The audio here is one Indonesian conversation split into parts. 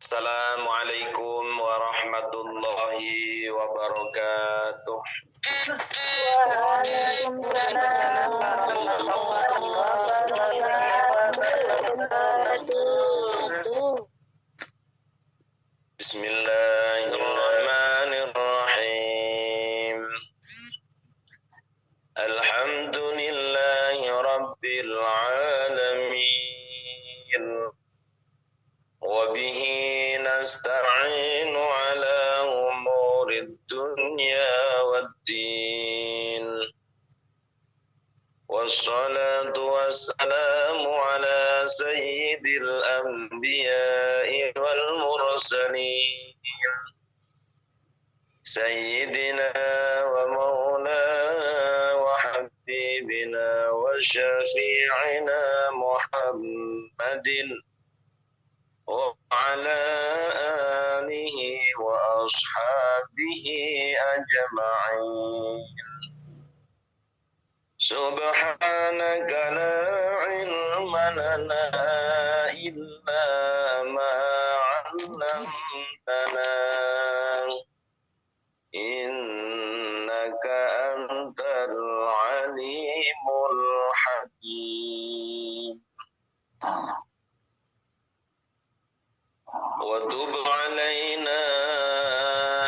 Assalamualaikum warahmatullahi wabarakatuh. Waalaikumsalam warahmatullahi wabarakatuh. Bismillahirrahmanirrahim. Alhamdulillahi rabbil alamin. Wa bihi nasta'inu ala umurid dunya waddin. Wassalatu wassalamu ala sayyidil anbiya'i wal mursalin. Sayyidina wa maulana wa habibina wa syafi'ina Muhammadin wa ala alihi wa ashabihi ajma'in. Subhanaka la ilma lana illa ma 'allamtana innaka antal alimul hakim. Wa tub 'alaina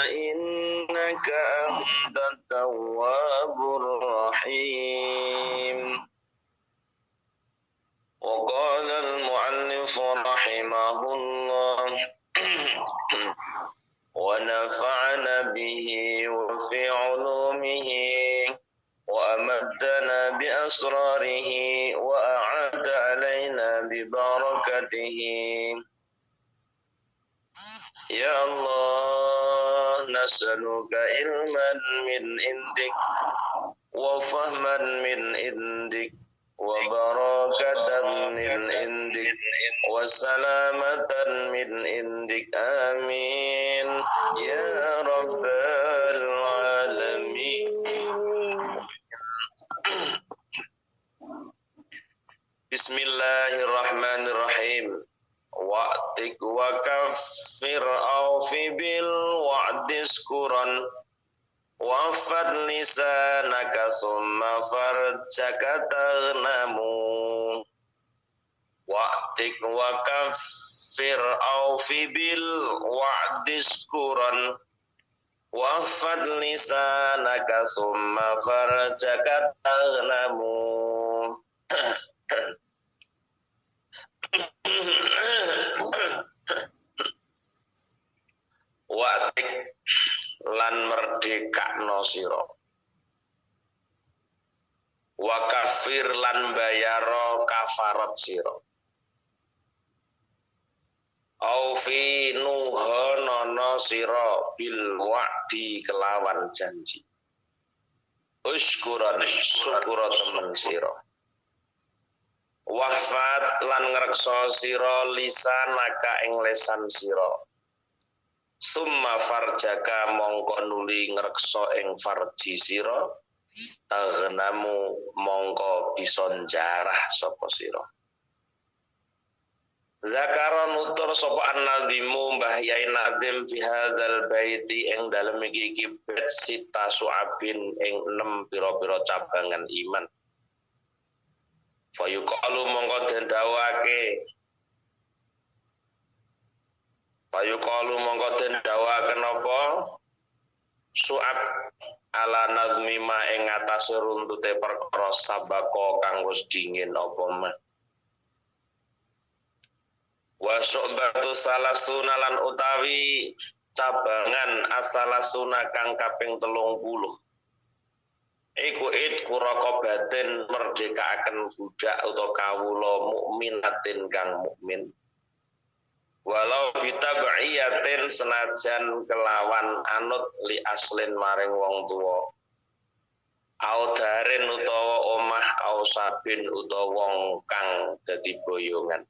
innaka antat tawwabur rahim. Wa qala al-mu'allif rahimahullah wa nafa'ana bihi wa fi 'ulumihi wa amaddana bi asrarihi wa a'ada 'alaina bi barakatihi. Ya Allah, nas'aluka ilman min indik wa fahman min indik wa barakatan min indik wa salamatan min indik. Amin ya rabbal alamin. Bismillahirrahmanirrahim. Wa'tik wa kaffir awfi bil wa'diskuran wafad lisanaka summa farjaka taghnamu. Wa'tik wa kaffir awfi bil wa'diskuran wafad lisanaka summa farjaka taghnamu. Wa'tik lan merdekakno sira, wa kafir lan bayaro kafarat sira, au fi nuhonono sira bil wa'di kelawan janji, usykuran syukura temen sira, wafat lan ngreksa sira lisanaka ing lesan sira, summa farjaka mongko nuli ngreksa ing farji sira, taghnamu mongko bisa njarah sapa sira. Zakara nutur sapa an-nazimu Mbah Yai Nazim fi hadzal baiti ing dalem iki bait sita su'abin ing 6 pira-pira cabangan iman. Fayuqalu mongko den dawake dawaken apa su'ab ala nazmi ma ing atase runtute perkara sabako kang wis dingin apa meh. Wa syu'batu salasuna lan utawi cabangan asalasuna kang kaping 30 iku raqabatin merdekaaken budak utawa kawula mukminatin kang mukmin. Walau bitab'iyatin senajan kelawan anut li aslin maring wong tuwa. Au darin utawa omah, au sabin utawa wong kang dadi boyongan.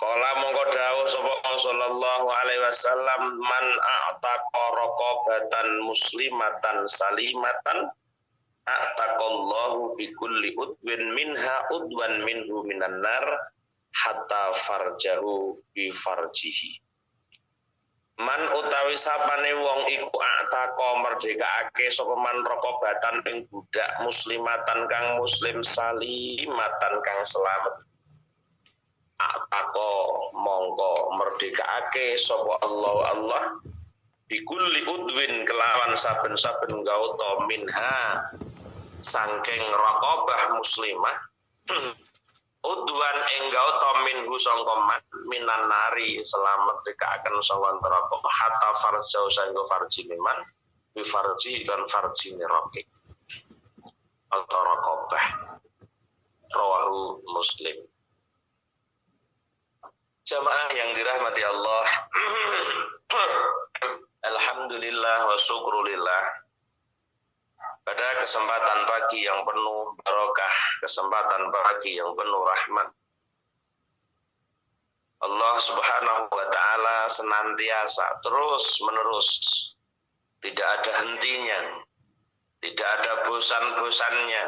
Kala mongko dawuh sapa sallallahu alaihi wasallam, man a'taqa raqabatan muslimatan salimatan a'taqallahu bi kulli udwin minha udwan minhu minan nar hatta farjahu bi farjihi. Man utawi sapane wong iku atako merdekaake sapa man rokobatan ing budak muslimatan kang muslim salimatan kang selamat. Atako mongko merdekaake sapa Allah bikulli udwin kelawan saben-saben gauta minha sangking rokobah muslimah. Udwan engkau tomin husongkoman minan nari selamat dikaakan songkon terokok hatta farjau sanggo farji miman bifarji dan farji niroki atau rokobah rawahu Muslim. Jamaah yang dirahmati Allah, alhamdulillah wa syukrulillah. Pada kesempatan pagi yang penuh barokah, kesempatan pagi yang penuh rahmat, Allah Subhanahu wa Ta'ala senantiasa terus-menerus, tidak ada hentinya, tidak ada bosan-bosannya.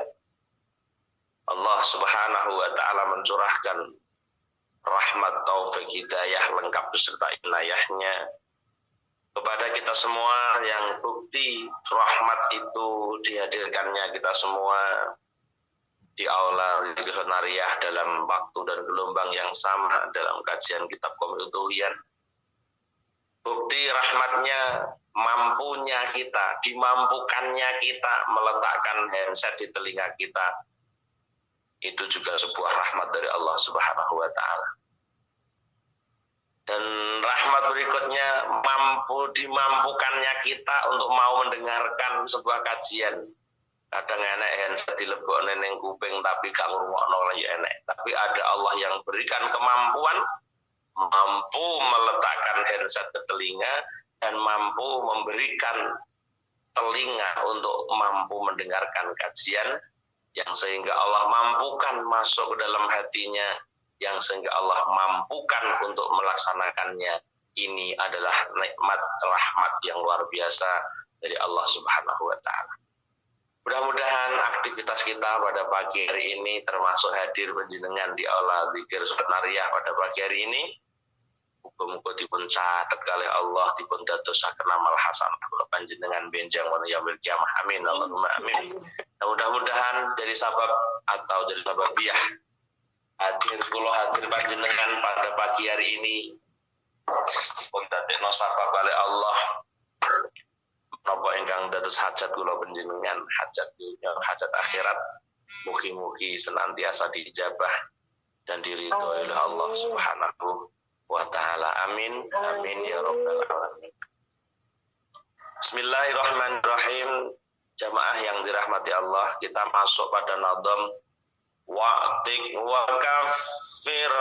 Allah Subhanahu wa Ta'ala mencurahkan rahmat, taufik, hidayah lengkap beserta inayahnya kepada kita semua, yang bukti rahmat itu dihadirkannya kita semua di aula Nariyah dalam waktu dan gelombang yang sama dalam kajian kitab Qomil-Utuhiyan. Bukti rahmatnya mampunya kita, dimampukannya kita meletakkan handset di telinga kita. Itu juga sebuah rahmat dari Allah Subhanahu wa Ta'ala. Dan rahmat berikutnya dimampukannya kita untuk mau mendengarkan sebuah kajian. Kadang enek handset dilebokne ning kuping tapi gak ngrungokno ya enek. Tapi ada Allah yang berikan kemampuan mampu meletakkan handset ke telinga dan mampu memberikan telinga untuk mampu mendengarkan kajian yang sehingga Allah mampukan masuk ke dalam hatinya, yang sehingga Allah mampukan untuk melaksanakannya. Ini adalah nikmat rahmat yang luar biasa dari Allah Subhanahu wa Ta'ala. Mudah-mudahan aktivitas kita pada pagi hari ini termasuk hadir panjenengan di aula zikir Nariyah pada pagi hari ini. Muga-muga dipun catet kalih Allah, dipun dadosaken amal hasanah kula panjenengan benjang wonten yaumil kiamah. Amin Allahumma amin. Mudah-mudahan dari sabab atau dari sababiyah hadir panjenengan pada pagi hari ini pun dadekno sabab kalih Allah menapa ingkang dados hajat kula panjenengan, hajat dunya, hajat akhirat, mugi-mugi senantiasa diijabah dan diridhoi oleh Allah Subhanahu wa Ta'ala. Amin amin ya rabbal alamin. Bismillahirrahmanirrahim. Jamaah yang dirahmati Allah, kita masuk pada nadam wa'tik wa kafir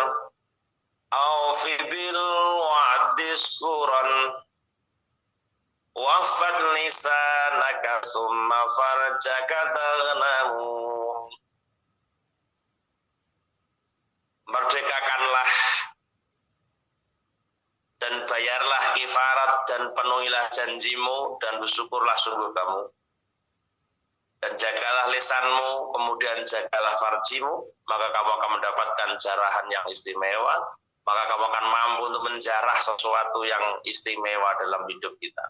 awfi bil wa'dis quran wafat lisanaka summa farjaka taghnamu. Merdekakanlah dan bayarlah kifarat dan penuhilah janjimu dan bersyukurlah sungguh kamu. Dan jagalah lisanmu, kemudian jagalah farjimu, maka kamu akan mendapatkan jarahan yang istimewa, maka kamu akan mampu untuk menjarah sesuatu yang istimewa dalam hidup kita.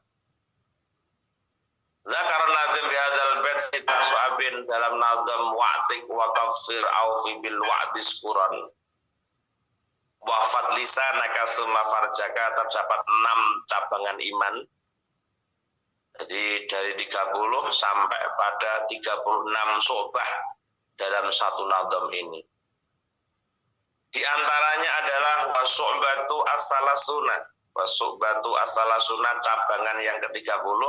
Zakar nazim fi hadzal bait sita su'abin dalam nazam wa'tik wa kafir aufi bil wa'dis quran. Wafat lisanaka summa farjaka, terdapat 6 cabangan iman. Jadi dari 30 sampai pada 36 sobah dalam satu nazam ini. Di antaranya adalah wasu'batu as-salasuna. Wasu'batu as-salasuna cabangan yang ke-30,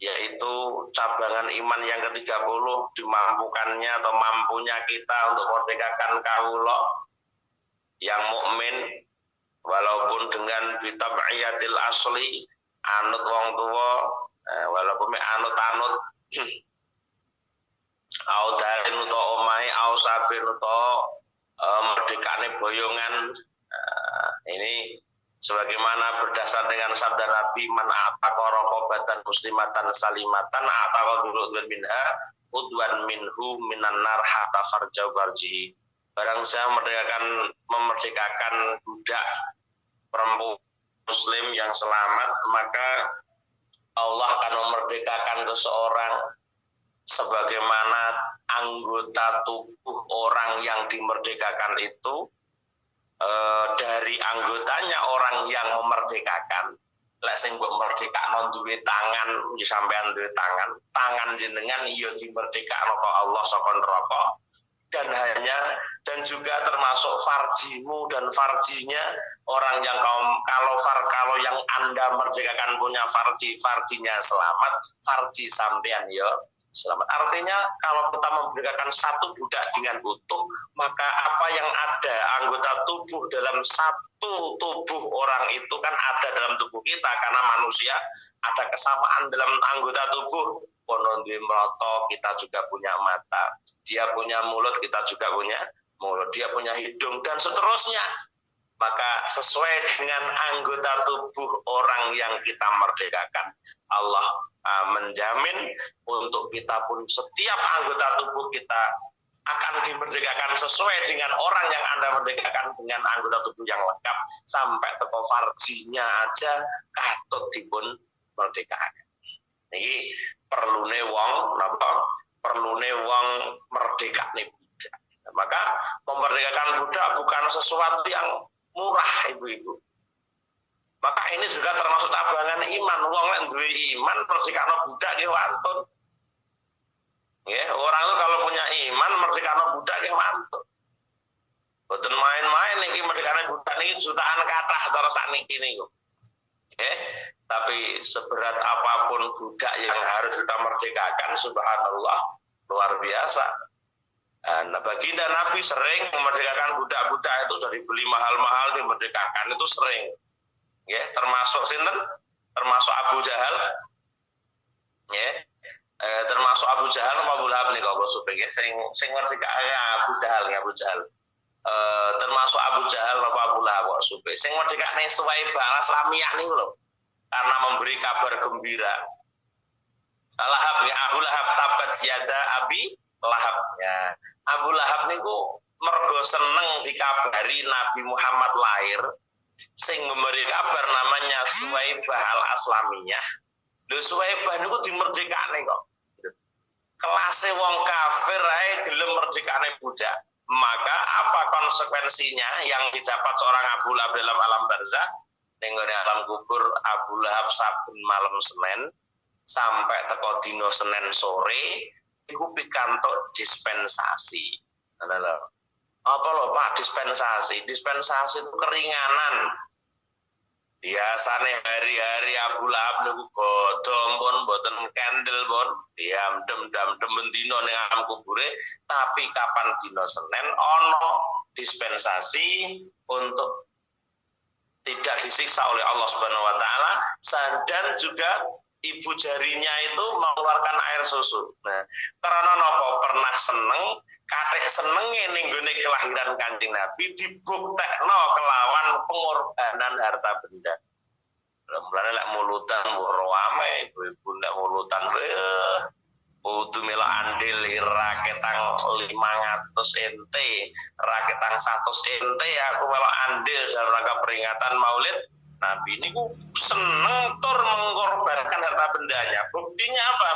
yaitu cabangan iman yang ke-30, dimampukannya atau mampunya kita untuk merdekakan kawula yang mukmin walaupun dengan bitab'iyatil asli, anut wong tua, walaupun anut-anut au dalin utawa omahe au sabin utawa merdekane boyongan. Ini sebagaimana berdasar dengan sabda Nabi, man ataqa raqabatan muslimatan salimatan ataqa durudun minha udwan minhu minan nar hatta farjau barjihi. barang saya memerdekakan budak perempuan muslim yang selamat, maka Allah akan memerdekakan seseorang sebagaimana anggota tubuh orang yang dimerdekakan itu dari anggotanya orang yang memerdekakan. Lek sing mbok merdekakno duwe tangan, sampean duwe tangan jenengan iya dimerdekakno kok Allah saka neraka. Dan juga termasuk farjimu dan farjinya orang yang kalau yang Anda merdekakan punya farjinya selamat, farji sampean ya selamat. Artinya kalau kita memerdekakan satu budak dengan utuh, maka apa yang ada anggota tubuh dalam satu tubuh orang itu kan ada dalam tubuh kita, karena manusia ada kesamaan dalam anggota tubuh. Konon duwe mata, kita juga punya mata. Dia punya mulut, kita juga punya mulut. Dia punya hidung dan seterusnya. Maka sesuai dengan anggota tubuh orang yang kita merdekakan, Allah menjamin untuk kita pun setiap anggota tubuh kita akan dimerdekakan sesuai dengan orang yang Anda merdekakan dengan anggota tubuh yang lengkap, sampai teko farjinya aja katut dipun merdekakan. Ini perlune wong merdekakne budak. Maka memerdekakan budak bukan sesuatu yang murah, ibu-ibu. Maka ini juga termasuk tabangan iman. Wong yang duwe iman merdekakno budak nggih wantun. Ya, orang itu kalau punya iman merdekakno budak nggih wantun. Boten main-main iki merdekakno budak niki jutaan kathah terus sakniki niku. Tapi seberat apapun budak yang harus kita merdekakan, subhanallah, luar biasa. Nah, baginda Nabi sering memerdekakan budak-budak itu, dari beli mahal-mahal dimerdekakan itu sering. Ya, termasuk sinten? Termasuk Abu Jahal. Ya. Termasuk Abu Jahal sama Abu Lahab nih kalau supaya ya, sing merdekakan Abu Jahal. Termasuk Abu Jahal apa Abu Lahab kok supaya sing merdekane Suwaibah Islamiyah nih loh, karena memberi kabar gembira. Lahab ya, Abu Lahab tabat yada Abi Lahab ya. Abu Lahab niku mergo seneng dikabari Nabi Muhammad lahir, sing memberi kabar namanya Suwaibah al-Aslamiyah. Lho Suwaibah niku dimerdekane kok. Kelase wong kafir ae gelem merdekane budak. Maka apa konsekuensinya yang didapat seorang Abu Lahab dalam alam barzah? Ning alam kubur, Abu Lahab saben malam Senin sampai teko dino Senin sore iku pikantuk dispensasi. Apa lho Pak dispensasi? Dispensasi itu keringanan. Biasane hari-hari Abu Lahab niku godhong pun mboten kendel pun diam dem bendino ning alam kubure, tapi kapan dino Senin ono dispensasi untuk tidak disiksa oleh Allah Subhanahu wa taala, dan juga ibu jarinya itu mengeluarkan air susu. Nah, karena napa pernah seneng, kathek senenge ning gone kelahiran Kanjeng Nabi dibuktekno kelawan pengorbanan harta benda. Mulane lek mulutan rame, ibu-ibu lek mulutan kudu mela andil raketang 500 ente, raketang 100 ente aku mela andil dalam rangka peringatan Maulid Nabi ini ku seneng tur mengorbankan harta bendanya. Buktinya apa?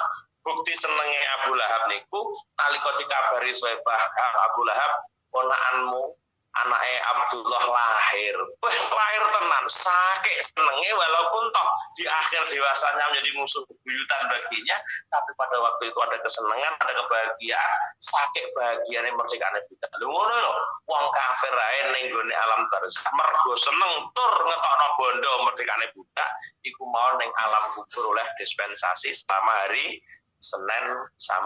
Bukti senengnya Abu Lahab niku nalika dikabari Suwaibah Abu Lahab ponakanmu anake Abdullah lahir. Lahir tenan, saking senenge walaupun toh di akhir dewasanya menjadi musuh bebuyutan baginya, tapi pada waktu itu ada kesenangan, ada kebahagiaan, saking bahagiane merdekane budak. Lho ngono lho, wong kafir ae ning gone alam barzah mergo seneng tur ngetokno bondo merdekane budak, iku mau ning alam kubur oleh dispensasi selama hari Senin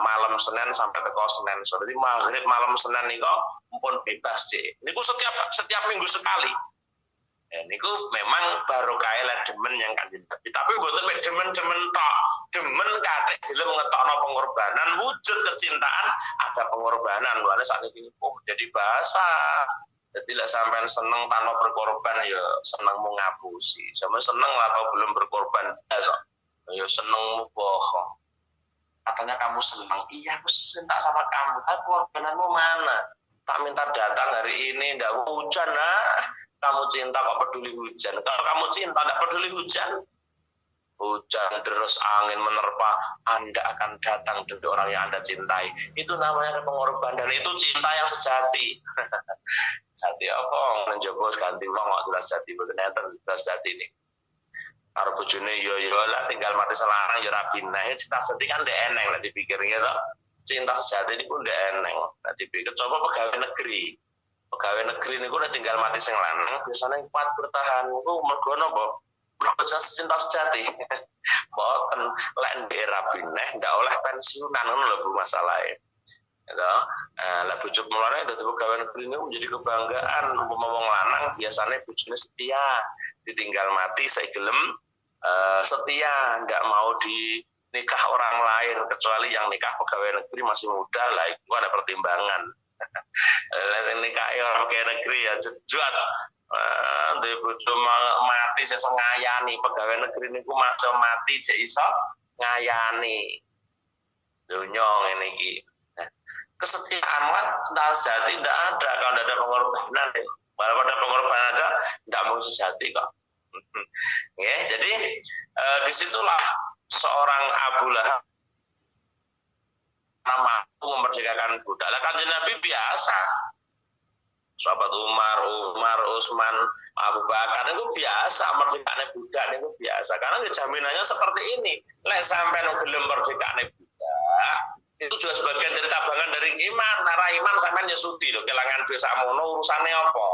malam Senin sampai teko Senin sore. Jadi maghrib malam Senin niku mumpun bebas deh. Niku setiap minggu sekali. Niku memang barokah lek demen yang Kanjeng Nabi. Tapi mboten mek demen-demen tok. Demen kathek gelem ngetokno pengorbanan, wujud kecintaan ada pengorbanan. Mulane sakniki jadi bahasa. Jadi lek sampean seneng tanpa berkorban ya senengmu ngapusi. Sampe seneng atau belum berkorban ya senengmu bohong. Katanya kamu senang, iya aku senang sama kamu, tapi pengorbananmu mana? tak minta datang hari ini, ndak hujan, kamu cinta kok peduli hujan. Kalau kamu cinta ndak peduli hujan, hujan deras, angin menerpa, Anda akan datang dari orang yang Anda cintai. Itu namanya pengorbanan, dan itu cinta yang sejati. Sejati apa? Menjogo ganti wong kok jelas jati, mboten enten jelas jati ini. Karo bojone yo lah tinggal mati selarang yo ra binah. Cinta sejati kan ndek eneng nek dipikir gitu. Cinta sejati niku ndek eneng. Nek dipikir coba pegawai negeri. Pegawai negeri niku nek tinggal mati sing lanang biasanya kuat bertahan. Niku mergo napa? Mergo cinta sejati. Boten lek ndek ra binah ndak oleh pensiunan ngono lho Bu masalahe. Gitu. Lah bojo mulane dadi pegawai negeri ini menjadi kebanggaan. Umpama wong lanang biasanya bojone setia, ditinggal mati saya gelem setia, nggak mau di nikah orang lain kecuali yang nikah pegawai negeri masih muda lah itu ada pertimbangan. Nikah orang pegawai negeri ya jejat. Di bojo mati saya ngayani pegawai negeri niku maca mati cek iso ngayani. Dunya ngene iki. Kesetiaan kan sejati tidak ada kalau tidak ada pengorbanan. Walaupun ada pengorbanan aja tidak mau sejati kok. Ya, jadi disitulah seorang Abu Lahab mampu memerdekakan budak. Lah Kanjeng Nabi biasa. Sahabat Umar, Utsman, Abu Bakar itu biasa merdekane budak itu biasa. Karena jaminannya seperti ini. Lek sampai gelem merdekane budak itu juga sebagian dari cabangan dari iman. Nara iman sampean nyesudi lho, kelangan duit sakmono urusane apa?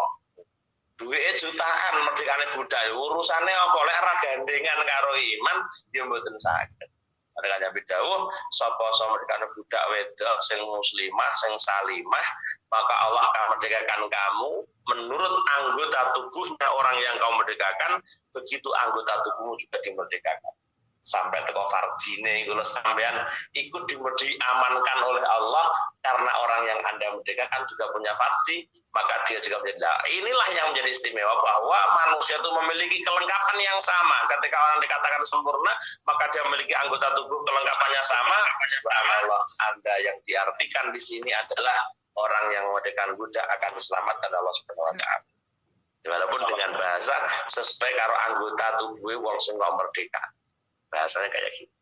Duit jutaan merdekane budak urusane apa? Lek ra gandengan karo iman ya mboten saged. Ada kanjeng dawuh, sapa merdekane budak wedok sing muslimah, sing salimah, maka Allah akan merdekakan kamu menurut anggota tubuhnya orang yang kamu merdekakan, begitu anggota tubuhmu juga dimerdekakan. Sampai teko farjine iku sampean ikut diamankan oleh Allah karena orang yang Anda merdekakan juga punya farji, maka dia juga menjadi. Inilah yang menjadi istimewa bahwa manusia itu memiliki kelengkapan yang sama. Ketika orang dikatakan sempurna, maka dia memiliki anggota tubuh kelengkapannya sama. Allah, Anda yang diartikan di sini adalah orang yang memerdekakan budak akan diselamatkan Allah Subhanahu wa taala. Walaupun dengan bahasa sesuai karo anggota tubuh wong sing merdeka. Bahasanya kayak gitu.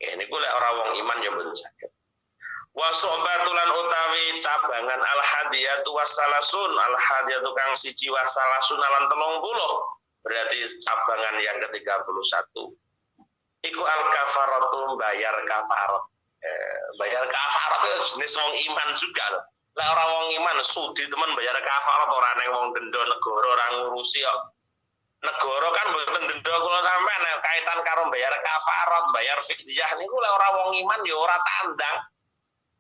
Ini kula orang wong iman ya betul sakit. Wa sohbatulan utawi cabangan al hadiyatu wassalasun, al hadiyatu kang siji wassalasun lan 30. Berarti cabangan yang ke-31. Iku al kafaratu bayar kafarat. Bayar kafarat itu jenis wong iman juga loh. Lah orang wong iman sudi teman bayar kafarat ora ning wong denda negara ora ngurusi kok. Negara kan mboten denda kula sampean kaitan karo bayar kafarat, bayar fidyah niku lek ora wong iman ya ora tandang.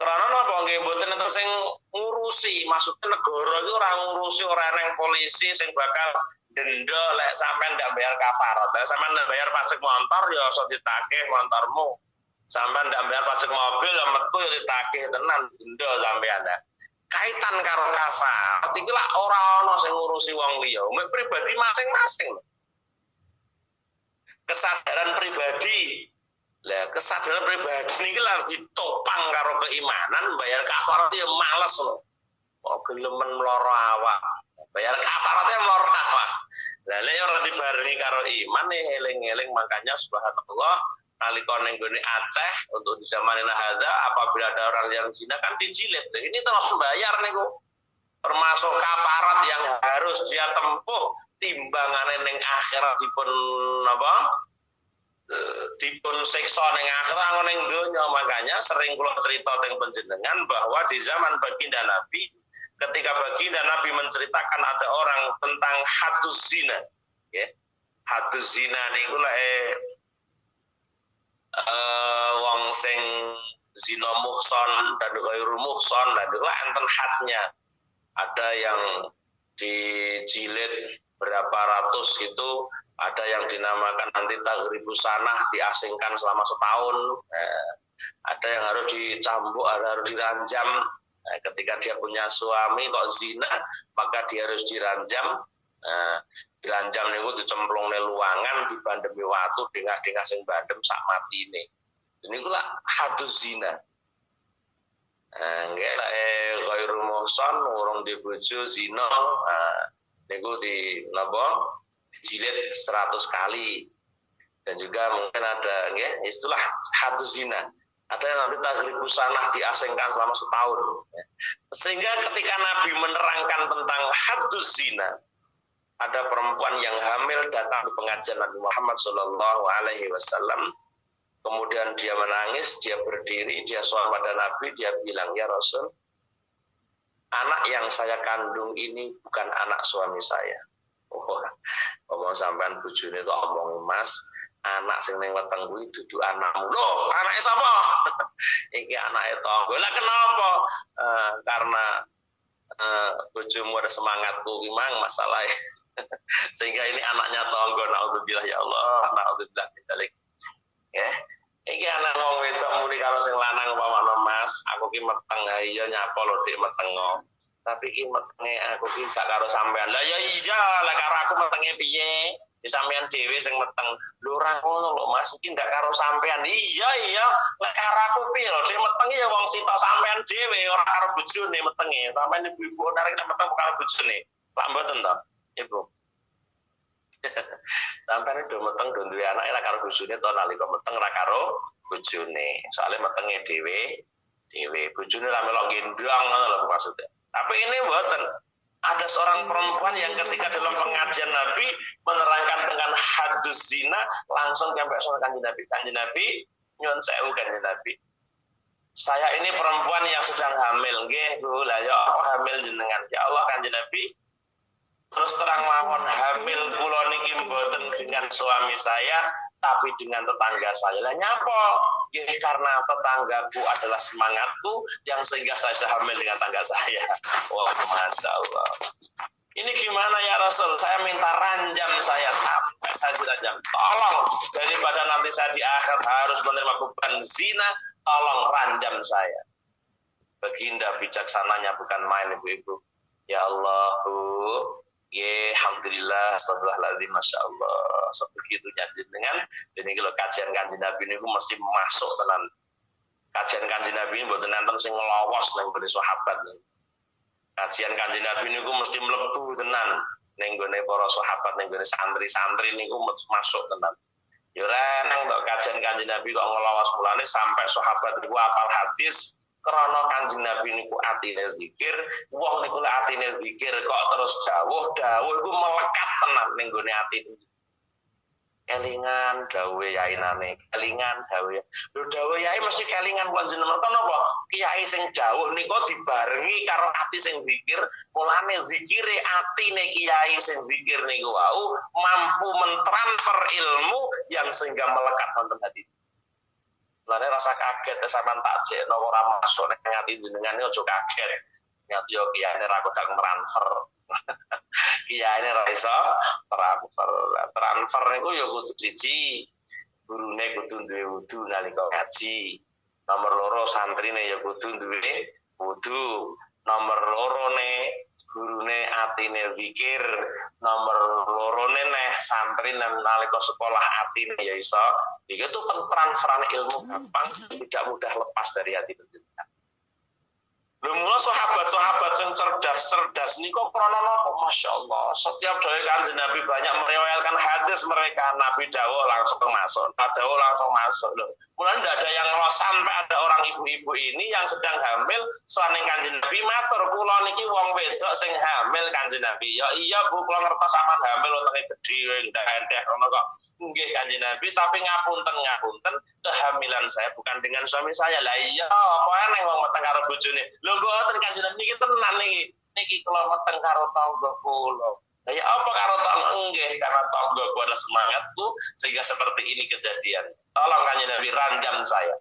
Karena napa nggih mboten enten sing ngurusi, maksudnya negara iki ora ngurusi, ora nang polisi sing bakal denda lek sampean ndak bayar kafarat. Lek sampean ndak bayar pajak motor ya iso ditagih motormu. Sampean ndak bayar pajak mobil ya metu ya ditagih tenan denda sampean. Kaitan karo kafarat iki lak ora ana sing ngurusi wong liya, mek pribadi masing-masing. Kesadaran pribadi. Lah kesadaran pribadi niki lak ditopang karo keimanan, bayar kafarat ya males lho. Kok gelemen mloro awak. Bayar kafarat ya mloro awak. Lah lek ora dibarengi karo iman eling-eling makanya subhanallah nalika ning gone Aceh untuk di zaman hadza apabila ada orang yang zina kan dijilid. Ini terus bayar niku. Termasuk kafarat yang harus dia tempuh timbangane ning akhirat dipun apa? Dipun siksa ning akhirat ning donya. Makanya sering kula cerita teng panjenengan bahwa di zaman baginda Nabi ketika baginda Nabi menceritakan ada orang tentang haduz zina, ya. Haduz zina niku wong sing zina muhson dan ghairu muhson lah itu enten hadnya. Ada yang dijilid berapa ratus itu, ada yang dinamakan nanti taghribu sanah, diasingkan selama setahun. Ada yang harus dicambuk, harus diranjam. Ketika dia punya suami kok zina, maka dia harus diranjam. Diranjam niku dicemplung nang luangan, dibandemi watu dengah-dengah sing bandem sak matine. Ini kula haduz zina. Nggih lek ghairu muhsan urung di bojo zina, niku di napa? Dijilid 100 kali. Dan juga mungkin ada nggih istilah hadus zina. Ada yang nanti taghribu sanah diasingkan selama setahun. Sehingga ketika Nabi menerangkan tentang hadus zina, ada perempuan yang hamil datang di pengajian Nabi Muhammad Shallallahu Alaihi Wasallam. Kemudian dia menangis, dia berdiri, dia sholat pada Nabi, dia bilang, ya Rasul, anak yang saya kandung ini bukan anak suami saya. Oh, ngomong sampean bojone tok omong Mas, anak sing ning weteng kuwi dudu anakmu. Loh, anake sapa? Iki anake tangga. Lah kenapa? Karena bojomu ada semangatku ki mang masalahe. Sehingga ini anaknya tangga. Naudzubillah ya Allah, naudzubillah min dzalik. Ya. Iki anak wong wedok muni karo sing lanang umpamane Mas, aku ki meteng iya nyapa lho Dik meteng. Tapi ki metenge aku ki gak karo sampean. Lah ya iya, lah karo aku metenge piye? Di sampean dhewe sing meteng. Lho ora ngono lho Mas, iki ndak karo sampean. Iya, lek karo aku piye lho, Dik metenge ya wong sita sampean dhewe, ora karo bojone metenge. Sampeyan ibu-ibu narik nek meteng karo bojone. Pak mboten to, Ibu. Sampeyan do meteng do duwe anak ora karo bojone to nalika meteng ora karo bojone. Soale metenge dhewe, bojone ra melok gendang ngono lho maksudnya. Tapi ini mboten. Ada seorang perempuan yang ketika dalam pengajian Nabi menerangkan dengan hadus zina langsung sampai soal kanjeng Nabi nyuwun sewu kanjeng Nabi. Saya ini perempuan yang sedang hamil, nggih Bu. Lah ya aku hamil jenengan. Ya Allah kanjeng Nabi. Terus terang mawon hamil kula niki mboten dengan suami saya tapi dengan tetangga saya. Lah nyapa? Ya karena tetanggaku adalah semangatku yang sehingga saya hamil dengan tangga saya. Wah, Masya Allah. Ini gimana ya Rasul? Saya minta ranjam saya sampai saya ranjam. Tolong daripada nanti saya di akhir harus menerima beban zina, tolong ranjam saya. Baginda bijaksananya bukan main ibu-ibu. Ya Allah, Bu. Ya, alhamdulillah, astagfirullahaladzim, masya Allah. Sebegitunya dengan ini kalau kajian kanjeng Nabi ini mesti masuk tenan. Kajian kanjeng Nabi ini buat nonton sing ngelawos neng beri sahabat. Kajian kanjeng Nabi ini mesti melebu tenan. Neng gone para sahabat, neng gone santri-santri ini masuk tenan. Yura neng dok kajian kanjeng Nabi kok ngelawas mulane sampai sahabat itu apal hadis. Karena kanjeng Nabi niku atine zikir, wong niku atine zikir kok terus dawuh iku melekat tenan ning gone atine. Kelingan dawuhe yainane, kelingan dawuhe. Lho dawuhe yai mesti kelingan panjenengan napa? Kiai sing dawuh niku dibarengi karo ati sing zikir, mulane zikire atine kiai sing zikir niku wau mampu mentransfer ilmu yang sehingga melekat wonten hati. Mulane rasa kaget sampean tak jekno ora masuk nek ngati jenengan iki aja kaget. Ngati yo kiyane ra kodang transfer. Kiyane ra iso transfer. Transfer niku yo kudu siji gurune kudu duwe wudu nalika ngaji. Nomor loro santrine ya kudu duwe wudu. Nomor lorone gurune atine zikir. Nomor lorone neh santri nalika sekolah atine ya iso. Itu pentransferan ilmu gampang, tidak mudah lepas dari hati penjenengan. Lha mula sahabat-sahabat yang cerdas niku krana napa Masya Allah. Setiap dawuh kanjeng Nabi banyak meriwayatkan hadis mereka Nabi dawuh langsung masuk. Dawuh langsung masuk loh. Mulane ndak ada yang lolos sampai ada orang ibu-ibu ini yang sedang hamil saking kanjeng Nabi matur kula niki wong wedok sing hamil kanjeng Nabi. Ya iya Bu kula ngertos sampean hamil wonten gedhi ndak endek ngono kok. Nggih kanjeng Nabi tapi ngapunten kehamilan saya bukan dengan suami saya. Lah iya apa eneng wong meteng karo bojone. Lho mboten kanjeng Nabi niki tenan niki kula meteng karo tangga kula. Lah ya apa karo tangga nggih karena tanggaku adalah semangatku sehingga seperti ini kejadian. Tolong kanjeng Nabi ranjam saya.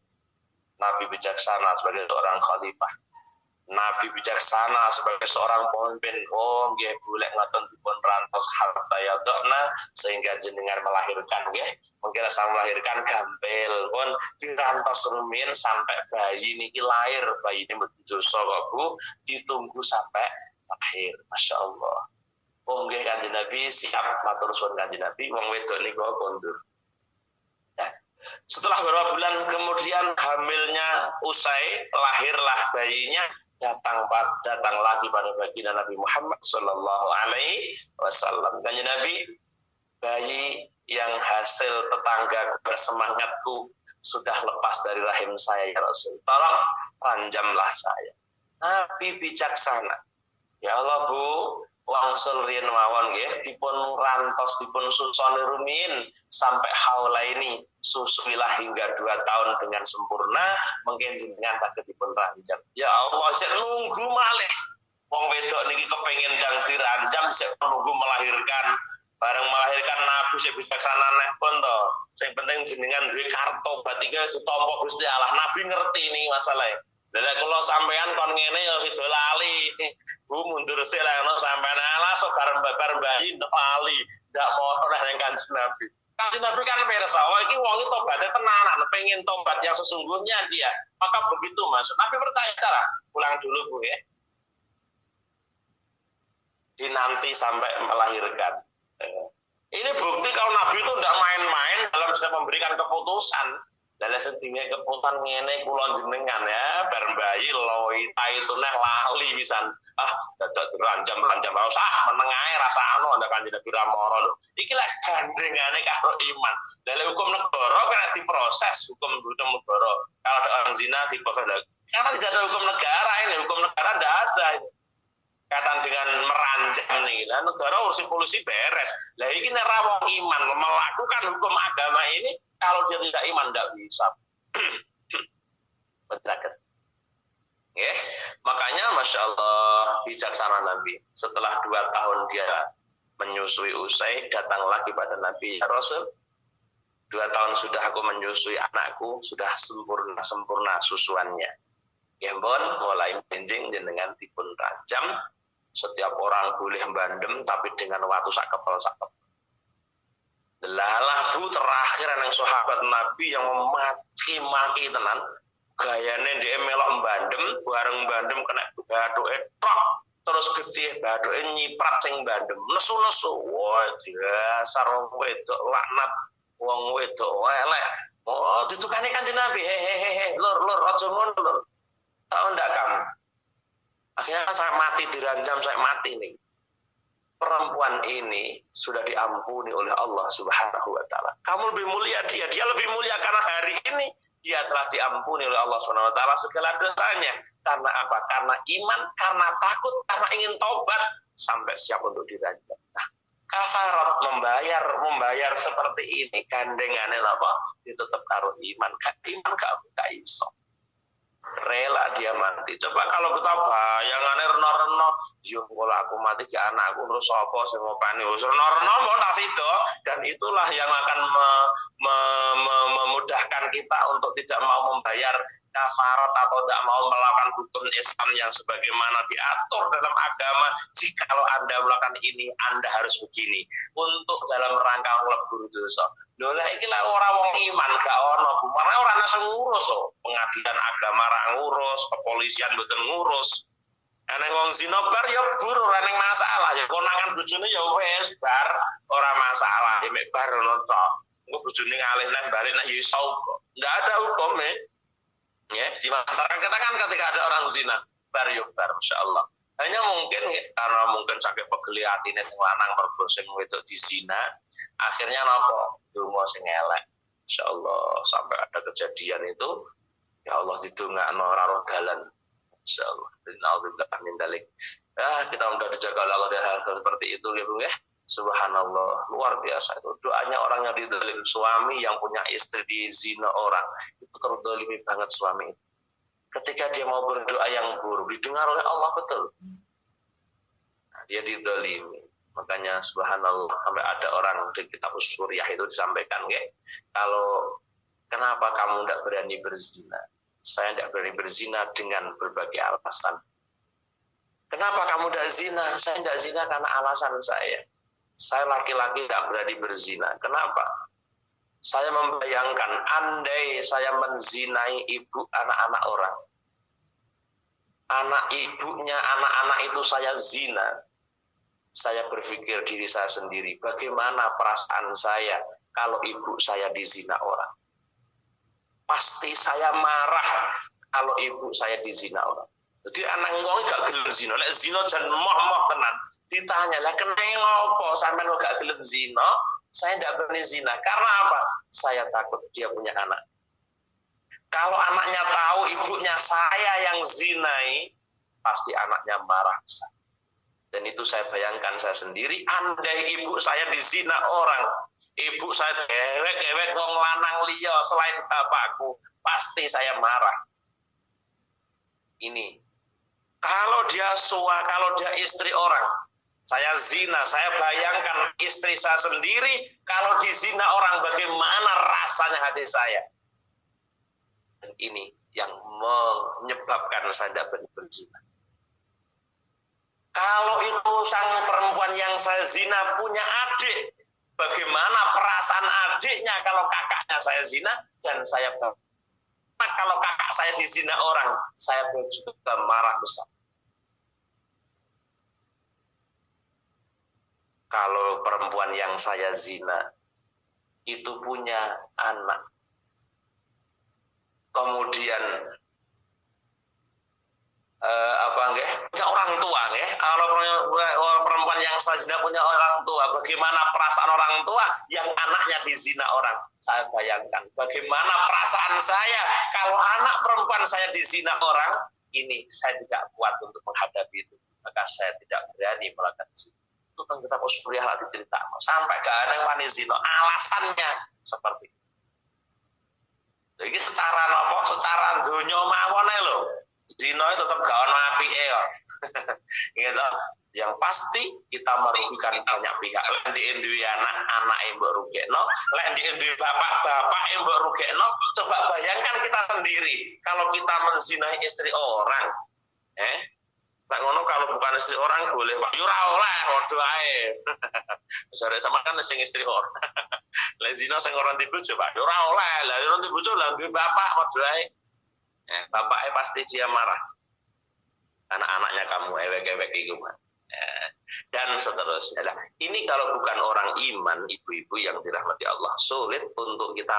Nabi bijaksana sebagai seorang khalifah. Nabi bijaksana sebagai seorang pemimpin. Oh, nggih golek ngoten dipun rantos harta yadona sehingga jenengan melahirkan nggih. Mungkin saya melahirkan gampil pun dirantos rumiyin sampai bayi niki lahir. Bayi ini dosa kok Bu, ditunggu sampai lahir. Masya Allah. Oh, nggih kanjeng Nabi siap matur suwun kanjeng Nabi wong wedok niku kondur. Setelah beberapa bulan kemudian hamilnya usai, lahirlah bayinya, datang lagi pada baginda Nabi Muhammad Sallallahu Alaihi Wasallam. Kanjeng Nabi, bayi yang hasil tetangga bersemangatku sudah lepas dari rahim saya ya Rasul. Tolong ranjamlah saya. Nabi bijaksana. Ya Allah Bu, wangsul riyen mawon nggih dipun rantos dipun susoni rumiyin sampai haula ini susuilah hingga 2 tahun dengan sempurna mungkin jenengan saged dipun ranjam. Ya Allah, saya nunggu malih. Wong wedok niki kepengin ndang diranjam saya nunggu melahirkan. Bareng melahirkan Nabi saya bijaksana neh pun to. Sing penting jenengan duwe kartu batika ditampa Gusti Allah. Nabi ngerti ini masalahnya. Lah kula sampean kon ngene ya sida lali. Bu mundur sik lah ono sampean ala sok bareng bayi lali. Ndak mau oleh ning Kanjeng Nabi. Kanjeng Nabi kan pirsa, wah iki wong iki tobaté tenanan, pengen tobat yang sesungguhnya dia. Maka begitu Mas. Nabi percaya cara. Pulang dulu Bu ya. Dinanti sampai melahirkan. Ini bukti kalau Nabi itu tidak main-main dalam bisa memberikan keputusan. Dalam sedingnya keputusan ngene kula jenengan ya, bareng bayi loita itu neh lali pisan. Dadak diranjam usah meneng ae rasane ndak Kanjeng Nabi ramoro lho. Iki lek gandengane karo iman. Dalam hukum negara kena diproses hukum negara. Kalau ada orang zina diproses. Karena tidak ada hukum negara ini, hukum negara tidak ada. Kaitan dengan meranjam nih, nah, negara urusi polisi beres. Lah ini rawong iman melakukan hukum agama ini kalau dia tidak iman tidak bisa. Betul. Ya, makanya masya Allah bijaksana Nabi. Setelah 2 tahun dia menyusui usai, datang lagi pada Nabi ya Rasul. 2 tahun sudah aku menyusui anakku, sudah sempurna susuannya. Ya bon, mulai benjing dengan dipun ranjam. Setiap orang boleh bandem tapi dengan waktu sak kepel. Delalah Bu terakhir yang sahabat Nabi yang memaki-maki tenan gayane dia melok bandem bareng bandem kena bathuke tok terus gede bathuke nyiprat sing bandem nesu-nesu. Wah dasar wong wedok laknat wong wedok elek. Oh ditukane Kanjeng Nabi hehehe lur aja ngono lur. Tahu ndak kamu? Akhirnya saya mati diranjam, saya mati nih. Perempuan ini sudah diampuni oleh Allah Subhanahu wa taala. Kamu lebih mulia dia lebih mulia karena hari ini dia telah diampuni oleh Allah Subhanahu wa taala segala dosanya. Karena apa? Karena iman, karena takut, karena ingin taubat sampai siap untuk diranjam. Nah, kafarat membayar seperti ini gandengane apa? Ditetep karo iman. Iman gak iso. Rela dia mati. Coba kalau kita bayangannya reno-reno, yo kalau aku mati ke anakku terus apa sing ngopeni wis reno-reno mau tak sido dan itulah yang akan memudahkan kita untuk tidak mau membayar kafarat atau tidak mau melakukan hukum Islam yang sebagaimana diatur dalam agama. Jikalau Anda melakukan ini, Anda harus begini untuk dalam rangka nglebur dosa. Lho lek iki lek ora wong iman gak ono, karena ora ana sing ngurus kok. Pengadilan agama ra ngurus, kepolisian mboten ngurus. Ana wong zina bar ya bur ora ning masalah, ya konangan bojone ya wis bar ora masalah, ya mek bar ono tok. Engko bojone ngalih nang balik nang ya iso kok. Enggak ada hukumnya. Ya, di masyarakat kita kan ketika ada orang zina, bar insyaallah. Hanya mungkin karena mungkin sakit pegeli atine sing lanang mergo sing wedok dizina, akhirnya napa? Donga sing elek. Insyaallah sampai ada kejadian itu, ya Allah didongakno ora roh dalan. Insyaallah. Innallaha min dzalik. Kita mudah dijaga oleh Allah dari hal seperti itu ya, Bu ya. Subhanallah, luar biasa itu doanya orang yang dizalim, suami yang punya istri dizina orang itu terzalimi banget suami itu. Ketika dia mau berdoa yang buruk didengar oleh Allah betul, nah, dia dizalimi. Makanya subhanallah sampai ada orang di kitab Usyuriyah itu disampaikan kalau kenapa kamu tidak berani berzina? Saya tidak berani berzina dengan berbagai alasan. Kenapa kamu tidak zina? Saya tidak zina karena alasan saya. Saya laki-laki tidak berani berzina. Kenapa? Saya membayangkan andai saya menzinai ibu anak-anak orang. Anak ibunya, anak-anak itu saya zina. Saya berpikir diri saya sendiri, bagaimana perasaan saya kalau ibu saya dizina orang. pasti saya marah kalau ibu saya dizina orang. Jadi anak ngomong gak gelem zina, lek zina jan moh-moh tenan. Ditanya lah kenapa ngopo sampean kok gak gelem zina? Saya tidak berani zina. Karena apa? Saya takut dia punya anak. Kalau anaknya tahu ibunya saya yang zinai, pasti anaknya marah besar. Dan itu saya bayangkan saya sendiri, andai ibu saya dizina orang, ibu saya dewek-dewek wong lanang liya selain bapakku, pasti saya marah. Ini. Kalau dia kalau dia istri orang, saya zina, saya bayangkan istri saya sendiri, kalau dizina orang bagaimana rasanya hati saya. Dan ini yang menyebabkan saya tidak berani berzina. Kalau itu sang perempuan yang saya zina punya adik, bagaimana perasaan adiknya kalau kakaknya saya zina, dan saya kalau kakak saya dizina orang, saya juga marah besar. Kalau perempuan yang saya zina itu punya anak, kemudian punya orang tua, kalau perempuan yang saya zina punya orang tua, bagaimana perasaan orang tua yang anaknya dizina orang? Saya bayangkan bagaimana perasaan saya kalau anak perempuan saya dizina orang. Ini saya tidak kuat untuk menghadapi itu, maka saya tidak berani melakukan zina. Itu kan kita kuliah lagi cerita sampai ke anak wani zina, alasannya seperti itu. Jadi secara nopo, secara dunia mawon lho. Zina itu tetap gak ono apike ya. Gitu. Yang pasti kita merugikan banyak pihak. Lek di duwe anak yang mbok rugekno, lek di duwe bapak yang mbok rugekno, coba bayangkan kita sendiri kalau kita menzinai istri orang. Nek ngono kalau bukan istri orang boleh Pak. Yo ora oleh padha ae. Jare sama kan sing istri orang. Lek zina sing ora dibojo Pak, yo ora oleh. Lah ora dibojo lah duwe bapak padha ae. Bapaknya pasti dia marah. Anak-anaknya kamu ewek-ewek itu, dan seterusnya. Nah, ini kalau bukan orang iman, ibu-ibu yang dirahmati Allah, sulit untuk kita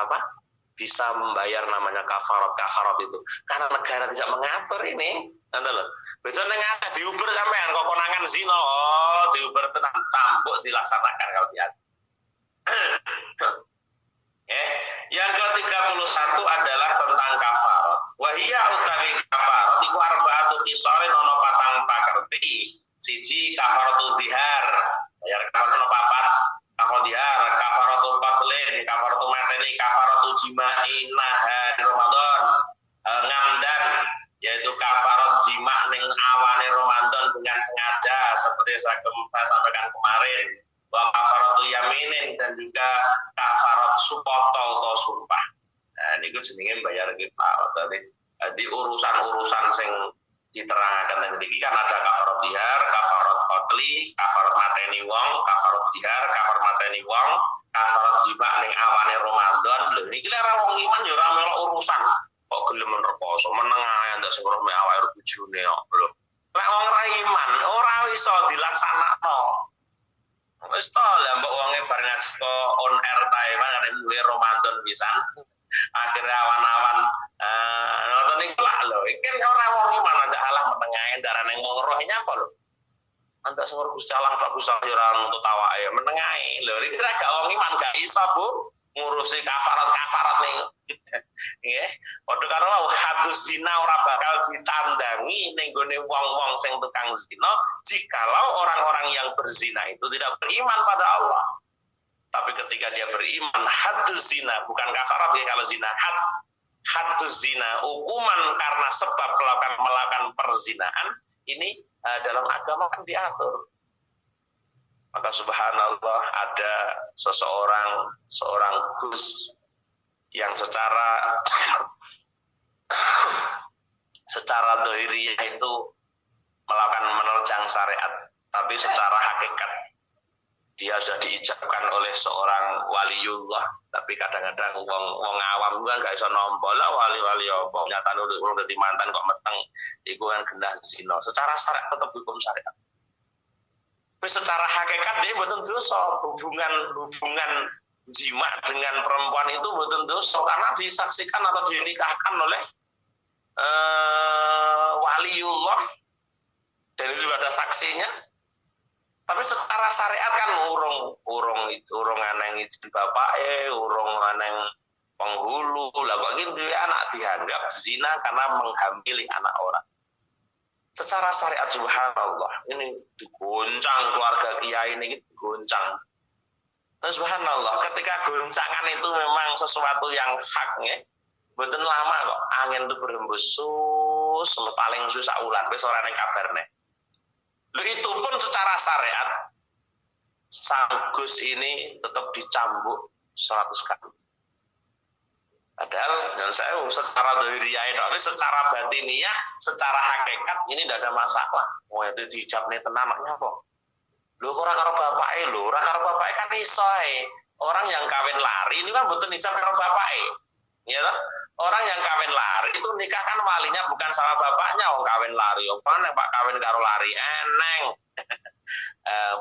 bisa membayar namanya kafarat itu. Karena negara tidak mengatur ini. Betul nengah diuber sampean kok konangan zina, diuber tenang cambuk dilaksanakan kalau dia. Yang ke-31 adalah tentang kafarat. Wahia utawi kafarat iku arba'atu khisalin ana patang pakerti. Siji kafaratu zihar. Bayar kafarat papat. Kafaratu zihar, kafaratu qatlin, kafaratu mateni, kafaratu jima'i nahar Ramadan. Ngamdan yaitu kafarat jima ning awane Ramadan dengan sengaja seperti saya sampaikan kemarin. Wa kafaratul yaminin dan juga kafarat supoto atau sumpah. Nah, niku jenenge bayar kafarat. Jadi urusan-urusan sing diterangkan yang iki kan ada kafarat dihar, kafarat qatli, kafarat mateni wong, kafarat dihar, kafarat mateni wong, kafarat jima ning awane Ramadan. Lho niki lek ora wong iman ya ora melok urusan. Kok gelem rekoso meneng ae ndak sing ora awake bojone kok. Lho. Lek wong ora iman ora iso dilaksanakno. Wis to lah mbok wonge bar ngasko on air tae mangane mulai Ramadan pisan. Akhirnya awan-awan ngoten niku lho. Iki ora wong iman aja alah menengae darane wong roh nyapa lho. Antak sing Gusti Allah Pak Gusti ora nuntut awake menengae. Lho iki ora gak wong iman gak iso Bu ngurusi kafarat niku. Nggih. Padha karo hadus zina ora bakal ditandangi ning gone wong-wong sing tukang zina jikalau orang-orang yang berzina itu tidak beriman pada Allah. Tapi ketika dia beriman, hadus zina bukan kafarat ya kalau zina, hadus zina hukuman karena sebab melakukan perzinaan ini dalam agama kan diatur. Maka subhanallah ada seorang Gus yang secara dohiriyah itu melakukan menerjang syariat, tapi secara hakikat dia sudah diijabkan oleh seorang waliullah, tapi kadang-kadang wong awam kan gak iso nampa lah wali-wali apa nyatane urung dadi mantan kok meteng iku kan genah zina. Secara syariat tetap hukum syariat. Tapi secara hakikat dia betul dosa hubungan jima dengan perempuan itu mboten dosa karena disaksikan atau dinikahkan oleh waliullah dan itu ada saksinya. Tapi secara syariat kan urung aneng izin bapake, urung aneng penghulu, lah kok gitu anak dianggap zina karena menghamili anak orang. Secara syariat subhanallah, ini digoncang keluarga kiai ini digoncang. Terus subhanallah, ketika goncangan itu memang sesuatu yang hak ya, mboten lama kok angin itu berembus paling susah ulan wis ora ning kabarne. Lho itu pun secara syariat sang Gus ini tetap dicambuk 100 kali. Padahal dan saya secara dhahiriyah tapi secara batiniah, secara hakikat ini tidak ada masalah. Oh itu dijawabne tenan anaknya kok. Lho ora karo bapake lho, ora karo bapake kan iso ae. Orang yang kawin lari ini kan mboten dijawab karo bapake. Ya toh? Orang yang kawin lari itu nikah kan walinya bukan sama bapaknya, wong kawin lari. Apa nek Pak kawin karo lari eneng.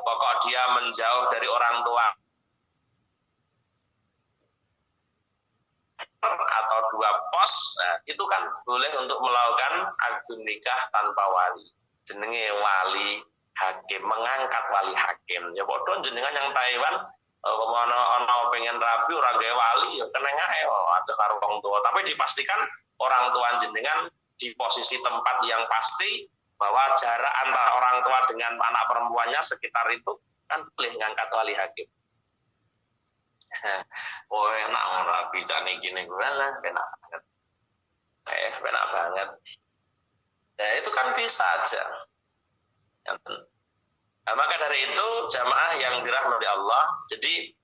Pokok dia menjauh dari orang tua atau 2 pos, nah, itu kan boleh untuk melakukan akad nikah tanpa wali. Jenenge wali hakim, mengangkat wali hakim. Ya padha jenengan yang Taiwan ono pengen rabi ora gawe wali ya keneng ae aja karo wong tua. Tapi dipastikan orang tua jenengan di posisi tempat yang pasti bahwa jarak antara orang tua dengan anak perempuannya sekitar itu kan boleh ngangkat wali hakim. Oh enak rabi jane gini gue lah, enak banget. Enak banget. Ya itu kan bisa aja. Nah, maka dari itu jamaah yang dirahmati Allah, jadi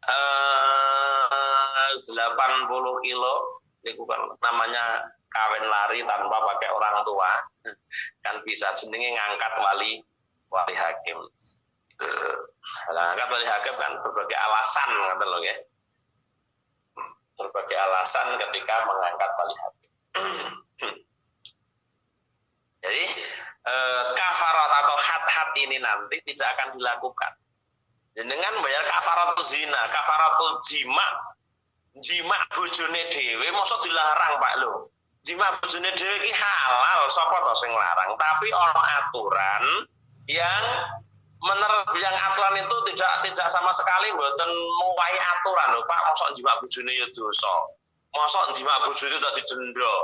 80 kilo ini bukan namanya kawin lari tanpa pakai orang tua, kan bisa jenenge ngangkat wali hakim. Ngangkat wali hakim kan berbagai alasan kata lo ya, berbagai alasan ketika mengangkat wali hakim. Jadi kafarat atau had ini nanti tidak akan dilakukan. Jenengan bayar kafaratul zina, kafaratul jima bojone dhewe mosok dilarang Pak lho. Jima bojone dhewe iki halal, sapa to sing larang? Tapi ana aturan yang yang aturan itu tidak sama sekali mboten muwahi aturan lho Pak, mosok jima bojone ya dosa. Mosok jima bojone itu dadi denda.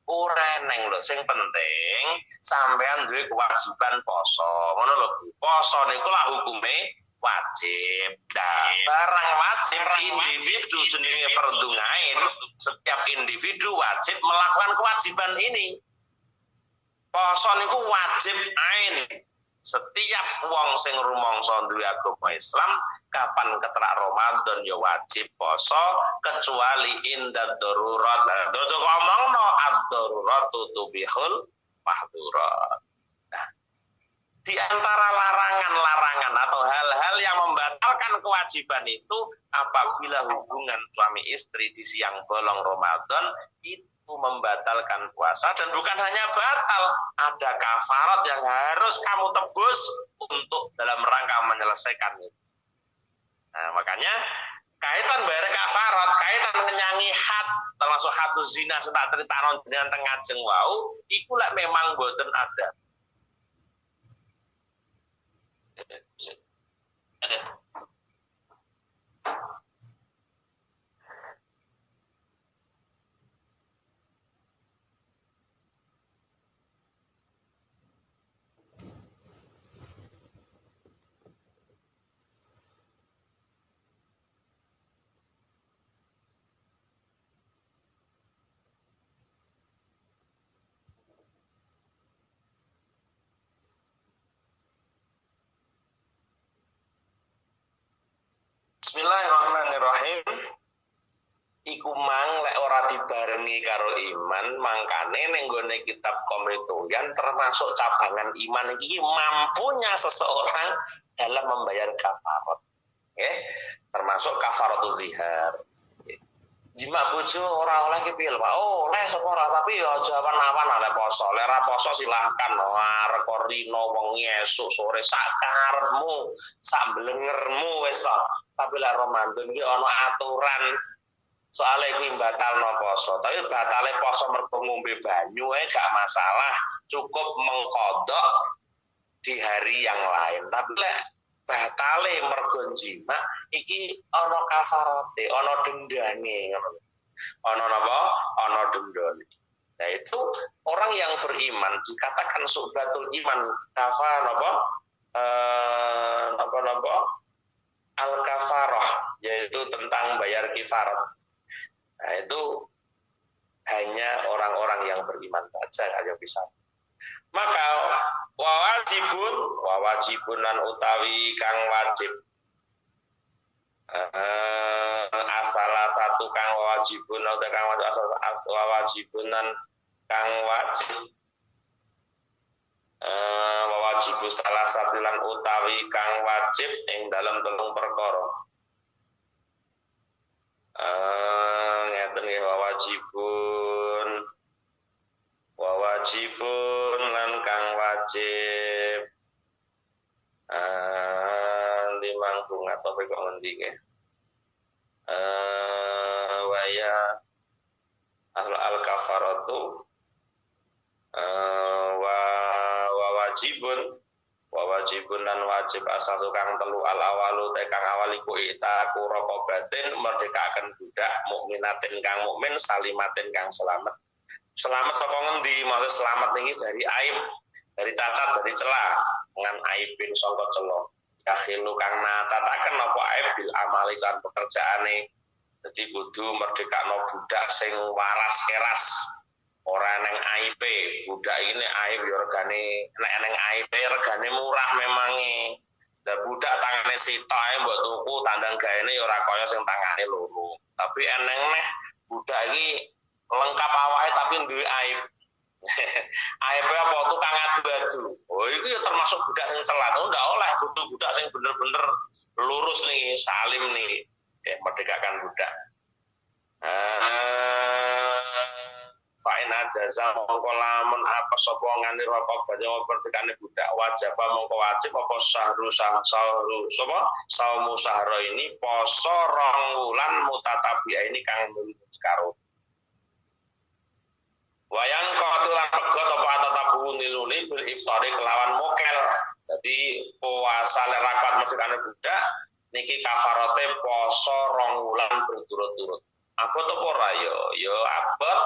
Ora neng lho, sing penting sampean duwe kewajiban poso. Ngono lho, poso niku lah hukume wajib. Nah, barang wajib individu jenenge fardhu ain, setiap individu wajib melakukan kewajiban ini. Poso niku wajib ain. Setiap wong sing rumangsa duwe agama Islam kapan keterak Ramadan ya wajib poso kecuali inda darurat. Dojo ngomongno ad-daruratu tubihul mahdhurat. Nah, di antara larangan-larangan atau hal-hal yang membatalkan kewajiban itu apabila hubungan suami istri di siang bolong Ramadan itu membatalkan puasa, dan bukan hanya batal, ada kafarat yang harus kamu tebus untuk dalam rangka menyelesaikan itu. Nah, makanya kaitan bayar kafarat, kaitan menyanyi had, termasuk haduz zina tak ceritakan dengan tengajeng wau, iku lek memang boten ada. Bismillahirrahmanirrahim. Iku mang lek ora dibarengi karo iman, mangkane ning gone kitab Komitoyan termasuk cabangan iman iki mampunya seseorang dalam membayar kafarat. Termasuk kafaratul zihar. Jima bojo ora oleh ki piye lho Pak? Oh, oleh sapa ora tapi ya aja awan-awan oleh poso. Lek ora poso silahkan arep rino wengi esuk sore sak karepmu, sak blengermu wis to. Tapi lek Ramadan ki ana aturan soalnya kuwi batalno poso. Tapi batale poso mergo ngombe banyu gak masalah, cukup mengkodok di hari yang lain. Tapi lek batale mergo jima iki ana kafarate, ana dendane ngono. Ana napa? Ana dendane. Nah itu orang yang beriman dikatakan su'batul iman kafa napa? Napa? Al-kafarah, yaitu tentang bayar kifarat. Nah itu hanya orang-orang yang beriman saja yang bisa. Maka wawajibun lan utawi kang wajib salah satu kang wajibun atau kang wajibun lan kang wajib wajibus salah satu lan utawi kang wajib ing dalam telung perkara ngeten nggih wawajibun lan kang wajib limang bunga topik kok ngendi nggih waya al-kafaratu wawajibun dan wajib asal kang telu al awalu tekang awaliku itaku rokobatin merdekakan budak mukminatin kang mukmin salimatin kang selamat saka ngendi maksud selamat niki dari aib dari cacat dari celah ngan aibin sangka cela yakhilu kang nacataken apa aib bil amali kan pekerjaane dadi kudu merdekakno budak sing waras keras ora neng aib budak ini aib ya regane nek neng aib regane murah memange lah budak tangane sitok ae mbok tuku tandang gaene ya ora kaya sing tangane loro tapi eneng neh budak iki lengkap awake tapi duwe aib aib apa tukang adu-adu oh itu ya termasuk budak sing celat oh ndak oleh kudu budak sing bener-bener lurus nih salim nih merdekakan budak fa'in ajaza mongko lamun apa sapa ngani rokok banyak merdekane budak wajib mongko wajib apa sahru sapa saumu sahro ini poso rong wulan mutatabi'a ini kang karo wayang kotulan pegot apa tatabu niluni bil iftari kelawan mokel jadi puasa lerakat merdekane budak niki kafarote poso rong wulan berturut-turut abot apa ora ya abot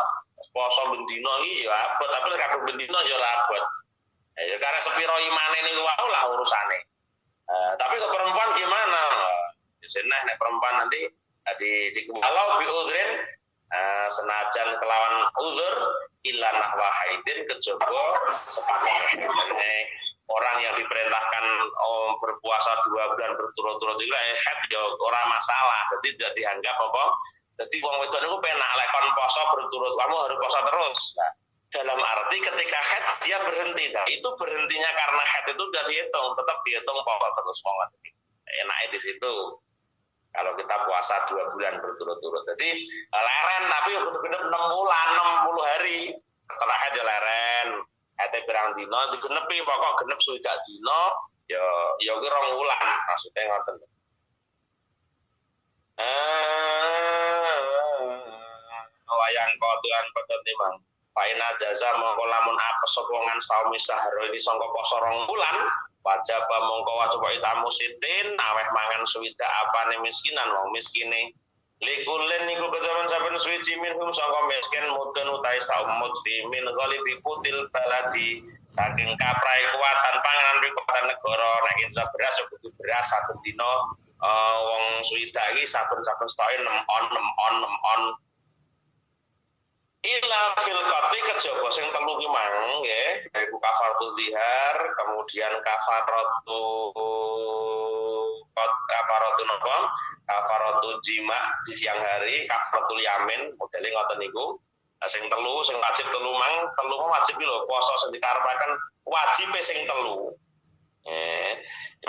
poso bendino iki ya abot tapi lek kabeh bendino ya ora abot ya karena sepiro imane niku wae lah urusane tapi ke perempuan gimana biasanya nek perempuan nanti dikumpul bi uzrin senajan kelawan uzur illa nahwa haidin kejaba sepakat orang yang diperintahkan berpuasa 2 bulan berturut-turut itu haid ya ora masalah jadi tidak dianggap apa jadi wong wedok niku penak lek kon poso berturut kamu harus poso terus nah, dalam arti ketika haid dia berhenti nah itu berhentinya karena haid itu sudah dihitung tetap dihitung poso terus enaknya di situ kalau kita puasa 2 bulan berturut-turut jadi leren tapi bener-bener 6 bulan 60 hari setelah haid ya leren haid pirang dino digenepi pokok genep sudah dino ya ki 2 bulan maksudnya ngoten wayang kotuan petenti mang faina jaza mongko lamun apes sapa ngan saumi saharo ini sangka poso 2 bulan wajib mongko wajib itamu sitin aweh mangan suwida apane miskinan wong miskine likulen niku kejaman saben suci minhum sangka miskin mudun utai saumut fi min ghalibi kutil baladi saking kaprai kuatan panganan kekuatan negara nek kita beras kudu beras satu dino wong suwida iki saben-saben stoke 6 on ila fil qatli kejaba sing telu ki mang nggih yaiku kafaratu zihar kemudian kafaratu napa kafaratu jima di siang hari kafaratul yamin modele ngoten niku sing telu sing wajib telu mang wajib lho poso sing dikarepaken wajibe sing telu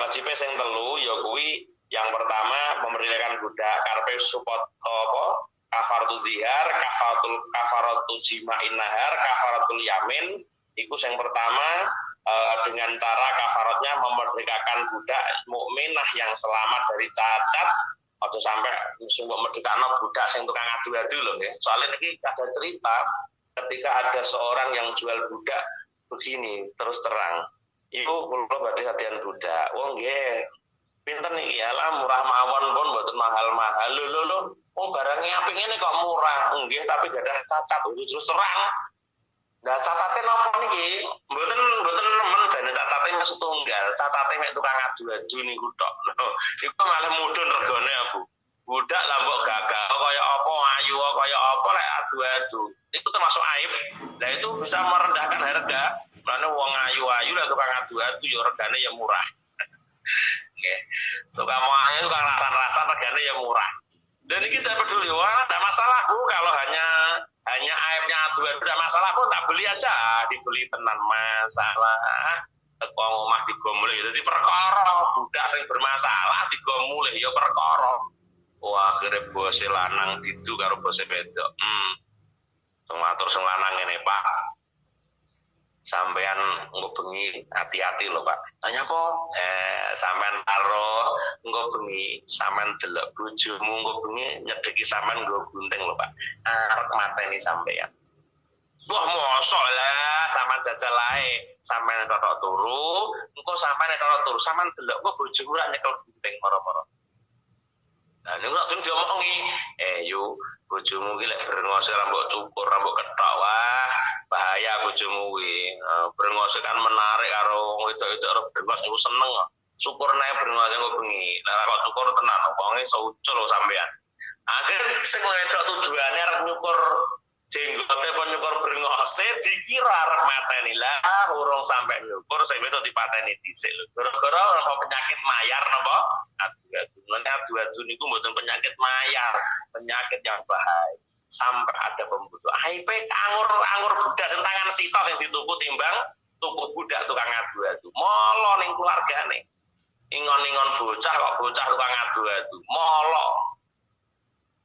wajibe sing telu ya kuwi yang pertama memerdekakan budak karepe supaya apa kafaratul zihar, kafaratul jima'in nahar, kafaratul yamin. Iku yang pertama dengan cara kafaratnya memerdekakan budak mukminah yang selamat dari cacat. Atau sampai sungguh merdekano budak yang tukang adu-adu loh ya. Soalnya ini ada cerita ketika ada seorang yang jual budak begini terus terang. Iku kula badhe hadian budak. Wong nggih pinten iki ya lah murah mawon pun mboten mahal-mahal. Lho. Oh barangnya apik ngene kok murah. Nggih tapi gadah cacat terus terang. Nah cacate napa niki? Mboten nemen jane cacate mek setunggal. Cacate mek tukang adu-adu niku tok. Iku malah mudhun regane ya, Bu. Budak lah mbok gagal kaya apa ayu kaya apa lek adu-adu. Itu termasuk aib. Nah itu bisa merendahkan harga. Karena wong ayu-ayu lah tukang adu-adu ya regane ya murah. Nggih. Tukang ayu tukang rasan-rasan regane ya murah. Dan kita peduli, wah tidak masalah Bu kalau hanya aibnya adu-adu tidak masalah pun tak beli aja, dibeli tenan masalah. Tekong omah digomulih, jadi perkara budak yang bermasalah digomulih ya perkara. Wah akhirnya bose lanang didu karo bose wedok. Ngatur sing lanang ngene Pak. Sampean engko bengi hati-hati lho Pak. Tanya apa? Sampean karo engko bengi sampean delok bojomu engko bengi nyedeki sampean nggo gunting lho Pak. Arep mateni sampean. Wah mosok lah sampean jajal ae. Sampean totok turu, engko sampean totok turu sampean delok kok bojomu ora nyekel gunting moro-moro. Nah niku nek diomongi, yuk bojomu ki lek brengose rambut cukur, rambut ketok wah bahaya bojomu kuwi. Brengose kan menarik karo wedok-wedok karo brengos niku seneng kok. Syukur nae brengose kok bengi. Lah kok cukur tenan wong iso ucul sampean. Akhir sing wedok tujuane arep nyukur jenggote apa nyukur brengose dikira arep mateni lah urung sampe nyukur sing wedok dipateni dhisik lho. Gara-gara apa penyakit mayar napa? Adu-adu niku mboten penyakit mayar, penyakit yang bahaya. Sampai ada pembunuh. IP anggur budak sing tangan sita sing dituku timbang tuku budak tukang adu-adu. Molo ning keluargane. Ingon-ingon bocah kok bocah tukang adu-adu. Molo.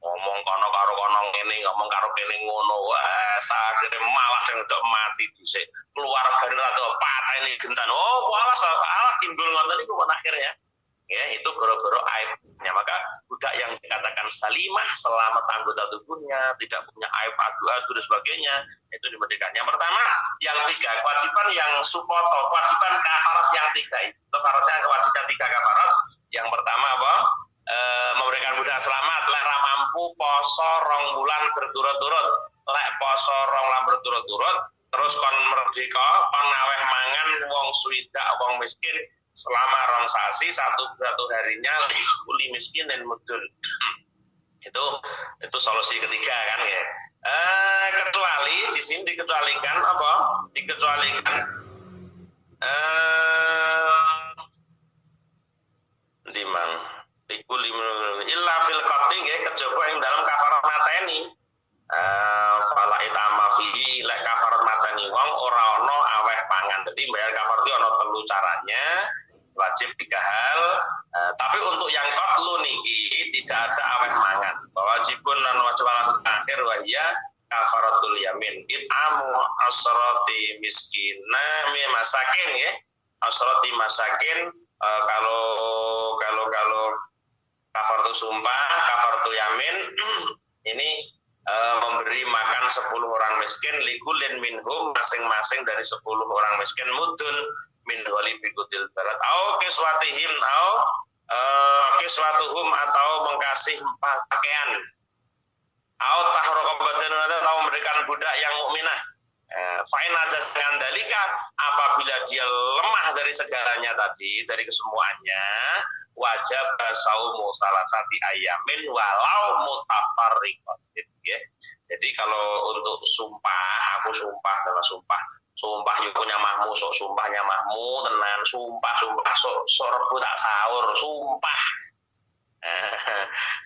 Ngomong kono karo kono ngene, ngomong karo kene ngono. Wah, sakire malah sing ndok mati dhisik. Keluargane rada pateni gentan. Oh, alah timbul ngoten niku akhirnya. Ya, itu gara-gara aibnya. Maka budak yang dikatakan salimah, selamat anggota tubuhnya, tidak punya aib adu-adu dan sebagainya, itu dimerdekakan. Yang pertama, yang tiga, kewajiban yang supoto, kewajiban kafarat yang tiga. Itu kafaratnya kewajiban tiga kafarat. Yang pertama apa? Memberikan budak selamat, lek ra mampu poso 2 bulan berturut-turut, lek poso 2 bulan berturut-turut, terus kon merdeka, kon aweh mangan wong swidak, wong miskin, selama 2 sasi satu harinya kuli miskin dan mudun. Itu solusi ketiga kan ya. Kecuali di sini dikecualikan apa? Dikecualikan dimang ikuli illa fil qatli ya kejaba yang dalam kafarat mateni. Fala itama fihi lek kafarat mateni wong ora ana aweh pangan. Dadi bayar kafarat iki ana 3 caranya. Wajib 3 hal, tapi untuk yang qatlu niki tidak ada aweh mangan. Wajibun lan wajib akhir wahya kafaratul yamin. It'amu asrati miskina mi masakin ya. Asrati masakin kalau kafaratul sumpah, kafaratul yamin ini memberi makan 10 orang miskin likulin minhum masing-masing dari 10 orang miskin mudun min wali bikutil barat au kiswatihim au kiswatuhum atau mengkasih pakaian au tahroqabatin atau memberikan budak yang mukminah. Fa'in aja dengan dalika apabila dia lemah dari segalanya tadi, dari kesemuanya, wajib saumu salah satu ayamin walau mutafarriqatin ya. Jadi kalau untuk sumpah, aku sumpah dengan sumpah yukunya mahmu, sok sumpahnya mahmu tenan, sumpah sok rebu tak sahur, sumpah.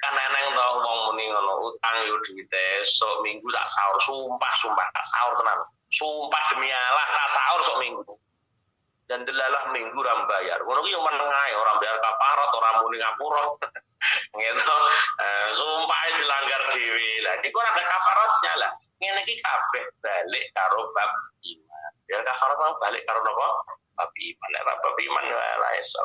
Kan eneng to wong muni ngono, utang yo duwite sok minggu tak sahur, sumpah tak sahur tenan. Sumpah demi Allah tak sahur sok minggu. Dan delalah minggu ora bayar. Ngono ki yo meneng ae, ora bayar kafarat, ora muni ngapura. Gitu. Sumpah dilanggar dhewe. Lah Iku ada kafaratnya lah. Ngene iki kabeh balik karo bab iman. Ya kafarat balik karo napa? Bab iman. Nek bab iman ora iso.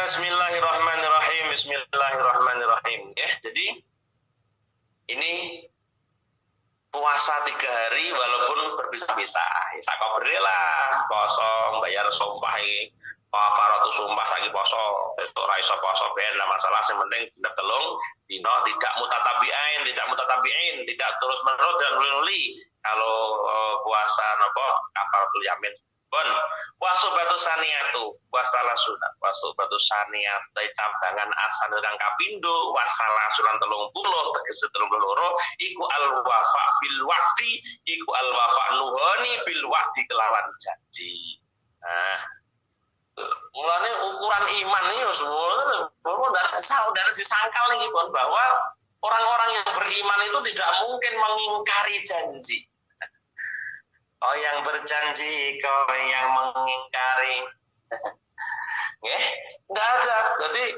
Bismillahirrahmanirrahim. Ya, jadi ini puasa 3 hari walaupun berpisah-pisah. Ya, sakobere lah, poso, bayar sumpah iki. Kafaratu sumpah lagi poso, itu ora iso poso ben lah masalah sing penting dina telung dina tidak mutatabiin, tidak terus-menerus dan uli. Kalau puasa napa kafaratul yamin. Bon, wasubatu saniyatu, wasala sunat, wasubatu saniyat, cabangan asal kang kapindo, wasala sunan 30, tegese 32, iku al-wafa bil waqti, iku al-wafa nuhoni bil waqti kelawan janji. Nah, mulane ukuran iman ini semua dari disangkal nih bahwa orang-orang yang beriman itu tidak mungkin mengingkari janji. Oh yang berjanji, kau yang mengingkari. Enggak ada. Jadi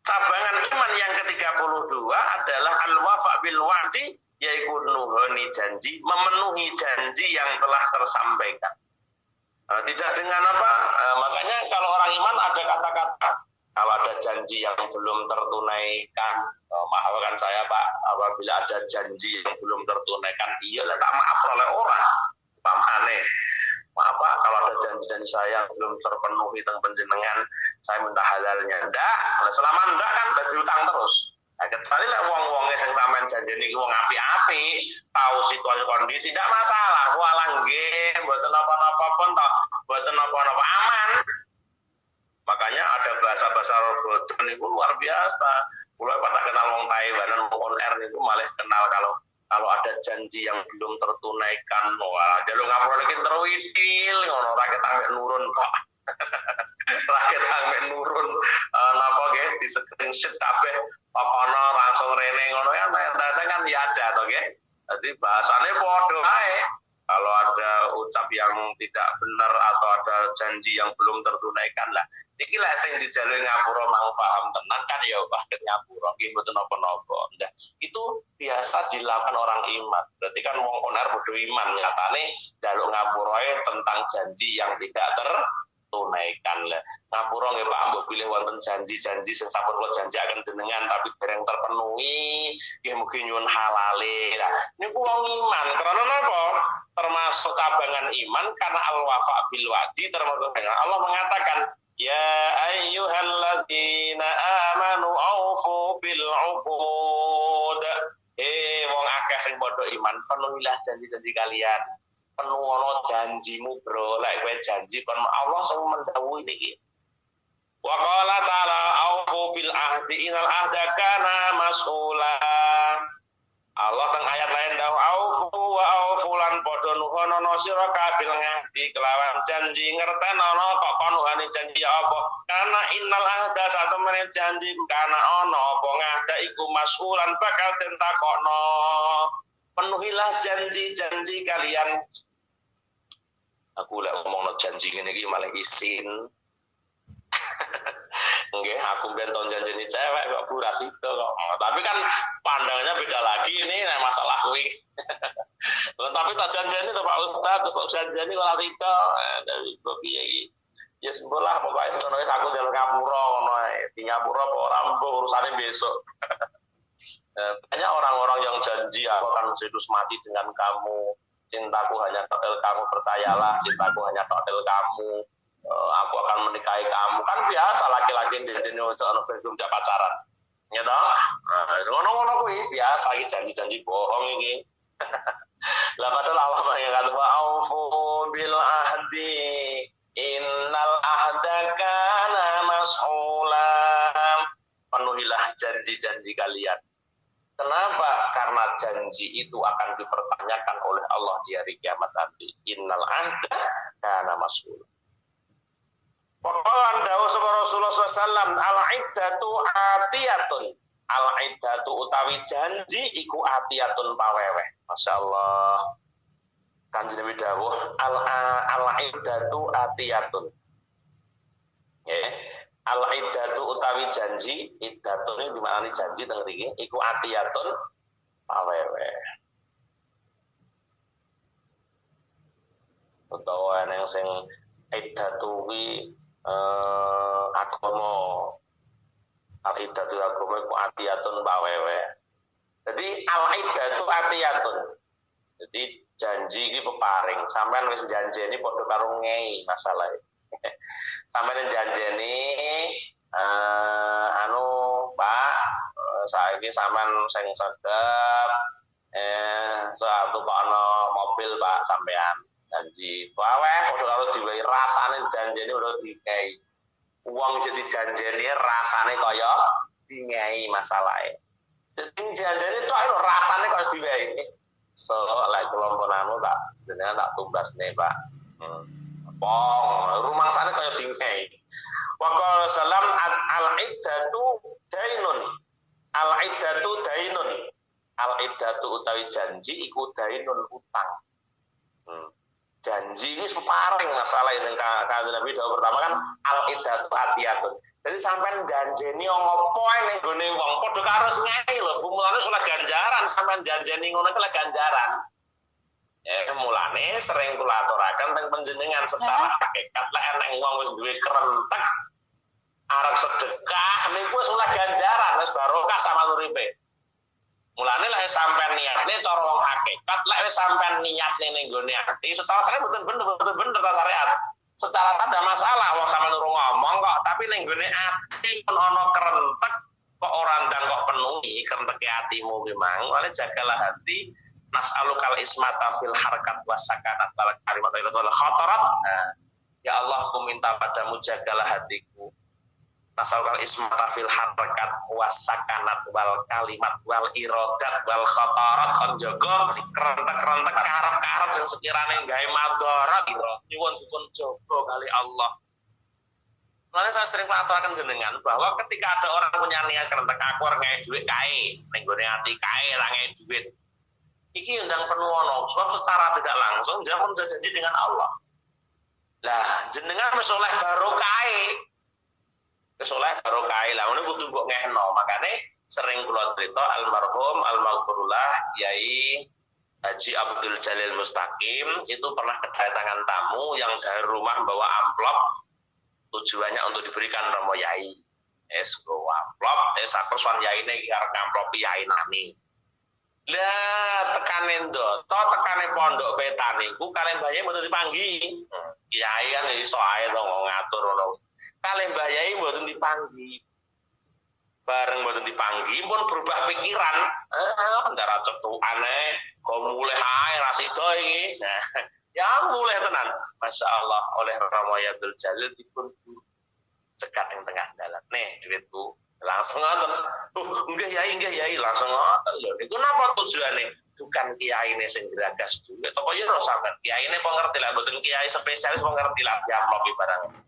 cabangan iman yang ke-32 adalah al-wafa bil wa'di, yaitu nuhoni janji, memenuhi janji yang telah tersampaikan. Tidak dengan apa? Makanya kalau orang iman ada kata-kata, kalau ada janji yang belum tertunaikan, maafkan saya Pak, apabila ada janji yang belum tertunaikan, iyalah tak maaf oleh orang. Pamane, apa kalau ada janji-janji saya belum terpenuhi tentang penjenengan, saya minta halalnya. Ndak, kalau selama ndak kan berarti utang terus. Nah, kecuali lah wong-wongnya yang tamen janji ini wong api-api, tahu situasi kondisi, tidak masalah. Walah nggih, mboten apa-apa pun, mboten apa-apa aman. Makanya ada bahasa-bahasa bodoh itu luar biasa. Mulai pada kenal wong Taiwan, wong on air itu malah kenal kalau ada janji yang belum tertunaikan, wah, jalur ngapur lagi terwidil, ngono rakyat sampai nurun kok, rakyat sampai nurun, napa ge di screenshot kabeh, pokono langsung rene ngono ya, ternyata kan ya ada, toh ge, jadi bahasannya bodoh aja. Kalau ada ucap yang tidak benar atau ada janji yang belum tertunaikan lah, iki lah sing dijalur ngapura mang paham tenan kan ya bahkan ngapura nggih mboten napa-napa. Nah, itu biasa dilakukan orang iman. Berarti kan wong onar bodoh iman nyatane jaluk ngapurae tentang janji yang tidak tertunaikan lah. Ngapura nggih Pak mbok pilih wonten janji-janji sing sampun kula janjiaken jenengan tapi dereng terpenuhi, nggih mugi nyuwun halale. Lah, niku wong iman karena napa? Termasuk cabangan iman karena al-wafa bil wa'di, termasuk dengan Allah mengatakan ya ayyuhalladzina amanu aufu bil uqud. Wong akeh sing padha iman, penuhilah janji-janji kalian. Penuhono janjimu bro, lek kowe janji kon Allah sing mendhawuhi niki. Wa qala ta'ala aufu bil ahdi innal ahda kana mas'ula. Allah teng ayat lain dawuh aufu wa aufu lan padha nuhono sira kabeh ngadi kelawan janji ngertenono kok konuhane janji apa karena innal ahda satu menit janji kana ana apa ngada iku mas'ulan bakal tentakokno. Penuhilah janji-janji kalian. Aku lek ngomongno janji ngene iki malah isin. Nggih, aku benton janjini cewek kok pura situ kok. Tapi kan pandangannya beda lagi ini masalah kuwi. Tapi tak janjani to Pak Ustaz, terus tak janjani kok situ. Dari piye iki? Ya sembolah pokoke ngono wis aku njaluk ngapura ngono ae. Di ngapura apa ora urusane besok. Banyak orang-orang yang janji aku akan hidup mati dengan kamu. Cintaku hanya total kamu, percayalah, cintaku hanya total kamu. Aku akan menikahi kamu, kan biasa laki-laki jadi nyocok belum pacaran, ya toh? Ngono-ngono kuwi biasa iki janji-janji bohong iki. Lah padahal Allah mengatakan aufu bil ahdi innal ahda kana mas'ula. Penuhilah janji-janji kalian. Kenapa? Karena janji itu akan dipertanyakan oleh Allah di hari kiamat nanti. Innal ahda kana mas'ula. Pokoknya dawuh sapa Rasulullah SAW, al-iddatu atiyatun. Al-iddatu utawi janji iku atiyatun paweweh. Masya Allah. Kanjeng Nabi dawuh al-iddatu atiyatun. Nggih. Al-iddatu utawi janji, iddatu ini dimaknani janji teng mriki iku atiyatun pawewe. Utawa ana sing iddatu kuwi agama. Al-iddatu agama iku atiyatun pawewe. Jadi al-iddatu atiyatun. Jadi janji iki peparing. Sampeyan wis janjeni padha karo ngei masalah. Sampeyan janjeni Pak, saiki sampean sing sedep suatu kok ana mobil Pak sampean janji wae padha karo diwehi rasane janjeni udah dikei. Uang jadi janjeni rasane kaya dingai masalahe. Jadi janjeni tok rasane kaya diwehi. So lek kula mpun tak jenengan tak tumbasne Pak. Rumangsane kaya dingai. Wa qala salam al-iddatu dainun. Al-iddatu dainun. Al-iddatu utawi janji iku dainun utang. Janji ini separing masalah yang kanjeng Nabi dawuh pertama kan al-iddatu atiyatun. Jadi sampean janjeni ngopo ning gone wong padha karo ngei lho, mulane salah ganjaran sampean janjeni ngono iki ganjaran. Ya mulane sering kula aturaken teng panjenengan secara hakikat lek enek wong wis duwe kerentek arep sedekah niku wis oleh ganjaran wis barokah sama uripe. Mulane lek sampean niatne cara wong hakikat lek wis sampean niatne ning gone ati secara syariat bener ta syariat. Secara ada masalah wong sampean urung ngomong kok tapi ning gone ati pun ana kerentek kok ora ndang kok penuhi kerenteke atimu ki mang. Mulane jagalah hati nas'alukal ismata fil harakat wasakanat wal kalimat wal khatarat. Ya Allah, ku minta padamu jagalah hatiku. Nas'alukal ismata fil harakat wasakanat wal kalimat wal iradat wal khatarat kon jaga kerentek-kerentek karep-karep sing sekirane gawe madharat nyuwun dipun jaga kali Allah. Makanya saya sering mengatakan jenengan bahwa ketika ada orang punya niat kerentek aku arep nggawe dhuwit kae, ning gone ati kae ra nggawe dhuwit. Iki undang penuwono, sebab secara tidak langsung jangan janji dengan Allah. Lah, jenengan wis oleh barokah. Wis oleh barokah. Lah ngono kudu mbok ngehno. Makane sering kula cerita almarhum almaghfurullah Kyai Haji Abdul Jalil Mustaqim itu pernah kedatangan tamu yang dari rumah bawa amplop tujuannya untuk diberikan Romo Yai. Bawa amplop, aku swan yaine iki arep ngamplopi yai nami. Lah tekane ndoto tekane pondok petan niku kalian bayahe mboten dipanggi. Kiai kan iso ae to ngatur ngono. Kalian bayahe mboten dipanggi. Bareng mboten dipanggi pun berubah pikiran. Ndara cetukane kok mulih ae ra sida iki. Nah, ya mulih tenan. Masya Allah oleh Romo Abdul Jalil dipun cegat ing tengah dalan. Nih duitku. Langsung ngoten. Nggih yai langsung ngoten lho. Niku napa tujuane? Bukan kiyaine sing geragas duwe. Apa ya ora sampean kiyaine pengerti lah mboten kiai spesialis pengerti lah diamplop barang.